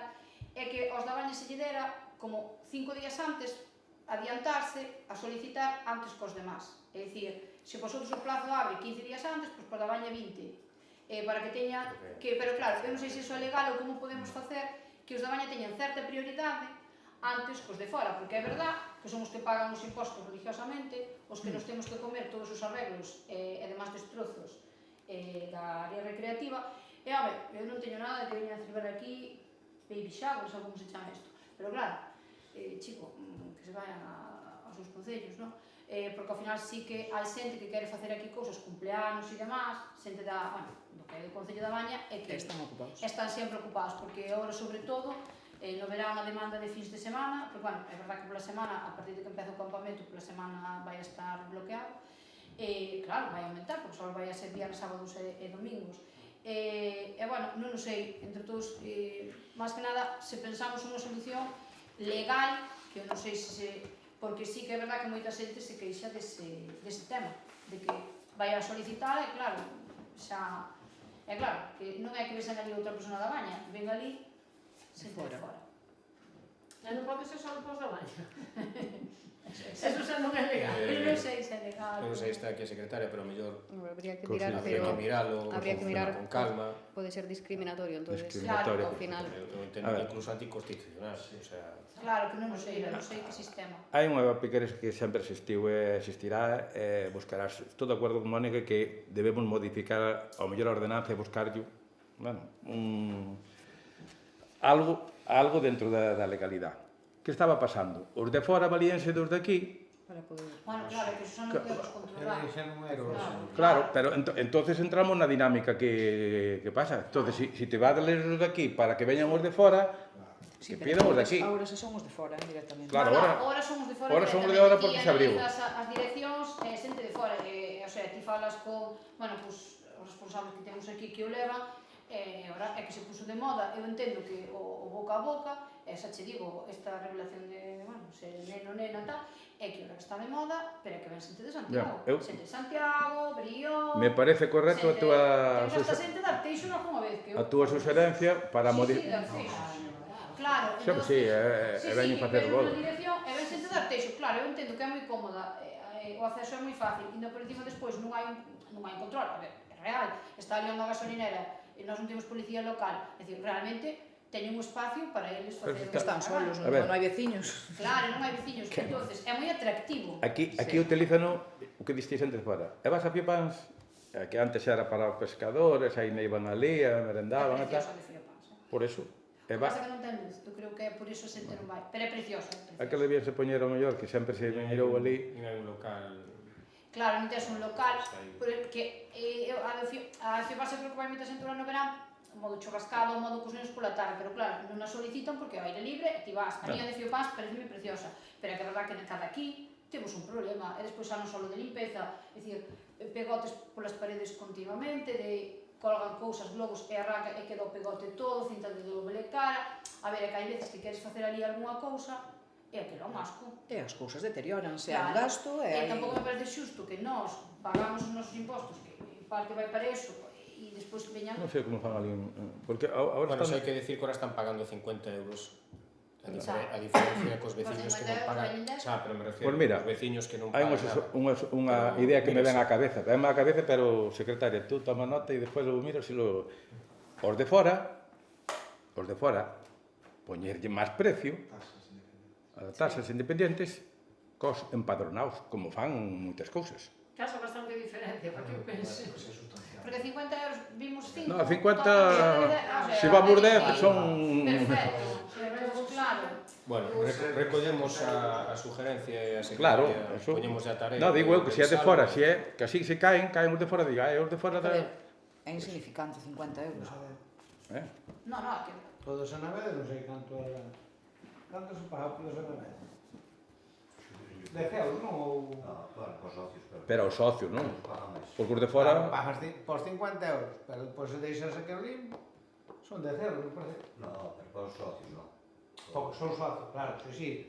é que aos da Baña se lle dera como 5 días antes adiantarse a solicitar antes cos demás. É dicir, se vosotros o plazo abre 15 días antes, pois para da Baña 20. Para que teña, pero claro, eu non sei se iso é legal ou como podemos facer que os da Baña teñan certa prioridade antes cos de fora, porque é verdad que son os que pagan os impostos religiosamente, os que nos temos que comer todos os arreglos e demás destrozos da área recreativa, e a ver, eu non teño nada que veña a celebrar aquí baby showers ou como se chama isto, pero claro, chico, que se vayan aos seus concellos, non? Porque ao final sí que hai xente que quere facer aquí cousas, cumpleanos e demás, xente da, bueno, do que é do Concello da Baña, e que están sempre ocupados, porque agora, sobre todo, no verán a demanda de fins de semana, porque, bueno, é verdad que pola semana, a partir de que empeza o campamento, pola semana vai a estar bloqueado, e, claro, vai aumentar, porque só vai a ser viernes, sábados e domingos. E, bueno, non o sei, entre todos, máis que nada, se pensamos unha solución legal, que eu non sei se... porque sí que é verdad que moita xente se queixa dese tema, de que vai a solicitar, e claro, xa... É claro, que non é que vexan ali outra persona da Baña, ven ali, xente de fora. E non pode ser só depois da Baña. Eso xa non é legal. Eu non sei se é legal. Eu non sei, está aquí a secretaria, pero mellor Habría que mirar, habría que miralo con calma. Pode ser discriminatorio, entonces, Discriminatorio. ao final. Eu entendo que incluso anticonstitucional, o sea... Claro, que non o sei, non sei que sistema. Hai unha piqueira que sempre existiu e existirá, e buscarás. Estou de acordo con Mónica que debemos modificar ao mellor a ordenanza e buscarlle, bueno, algo dentro da legalidade. Que estaba pasando? Os de fora valíanse dos de aquí. Bueno, claro, que eso non podemos controlar. Claro, pero entonces entramos na dinámica que pasa. Entonces, si te va a darles os de aquí para que veñan os de fora, que pidan os de aquí. Ahora se son os de fora, directamente. Claro, ahora son os de fora. Ahora son os de fora porque se abriu. As direccións, xente de fora, o sea, ti falas con, bueno, pues, os responsables que temos aquí que o levan, ahora é que se puso de moda. Eu entendo que o boca a boca, xa che digo, esta regulación de, bueno, se neno, nena, tal, é que ahora que está de moda, pero é que ven xente de Santiago. Xente de Santiago, Brión... Me parece correcto a túa... Ten esta xente de Arteixo algunha vez. A túa suxerencia para modificar... Claro, entón, é veño facer bolo. E ven xente de Arteixo, claro, eu entendo que é moi cómoda, o acceso é moi fácil, e por encima despois non hai control, a ver, é real, está ali unha gasolinera, e nós non temos policía local, é dicir, realmente teñen un espacio para eles facer... Están solos, non hai veciños. Claro, non hai veciños, entonces é moi atractivo. Aquí utilizan o que distís antes fora. E vas a Fiopans, que antes era para os pescadores, aí me iban ali, merendaban e tal. Por eso. O que pasa que non ten luz, eu creo que é por iso a xente non vai, pero é precioso. Que debía se poñer ao mellor, que sempre se mirou ali. Non hai un local... Claro, non tens un local, porque a Fiopans creo que vai moita xente no verán, modo churrascado, modo cos nenos pola tarde, pero claro, non a solicitan porque ao aire libre e ti vas. A miña de Fiopans pareceme preciosa, pero é que a verdad que na cada aquí temos un problema, e despois xa non só de limpeza, é dicir, pegotes polas paredes continuamente, de colgan cousas, globos e arranca e queda o pegote todo, cinta de doble cara. A ver, é que hai veces que queres facer ali algunha cousa e aquilo é un asco. E as cousas deterioranse, hai un gasto e hai... tampouco me parece xusto que nós pagamos os nosos impostos, que parte vai para eso, e despois veñan... Non sei como fan ali, porque agora Bueno, están... hai que decir que ahora están pagando 50 euros. A diferencia cos veciños que non pagan... Pero me refiero Pues mira, aos veciños que non hai pagan nada. unha idea que me ven á cabeza. Venme á cabeza, pero, secretaria, tú toma nota e despois lo miro se lo... Os de fora, poñerlle máis precio a tasas independientes cos empadronados, como fan moitas cousas. Casa bastante diferencia, para que eu pense. Porque 50 euros vimos 5. No, 50, se vamos 10, son... Perfecto, claro. Bueno, recollemos a sugerencia e a Claro, secretaria, eso... poñemos a tarea. No, digo eu que se é de fora, se é, que así se caen os de fora, diga, os de fora A da... ver, é insignificante 50 euros, a ver. No, que... Todos a Naveda, non sei canto era... Canto se pagaba todos a Naveda? 10 euros, non? Ou... Claro, cos socios, Pero os socios, non? pagan máis. Porque os de fora... Pagas por 50 euros, pero depois se deixas aquel limpo, son 10 euros, me parece. No, pero para os socios, non. Porque son socios, claro, sí.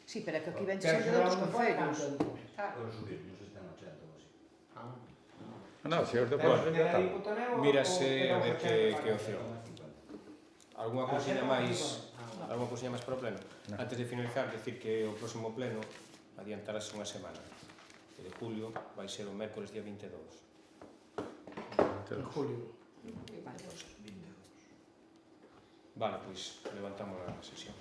Sí, pero é que aquí ven Pero sempre se de outros non fai concellos. tanto. Pero subir, non se están 80 ou así. No, se os de Pero fora, se ya queda está. aí putoneo, Mírase ou a ver quedamos que 80 opción. para Alguna cousiña máis... Ah, Alguna cousiña máis para o pleno? Antes de finalizar, decir que o próximo pleno adiantarase unha semana. Que de julio vai ser o mércoles día 22. En julio. Vale, pois levantamos a sesión.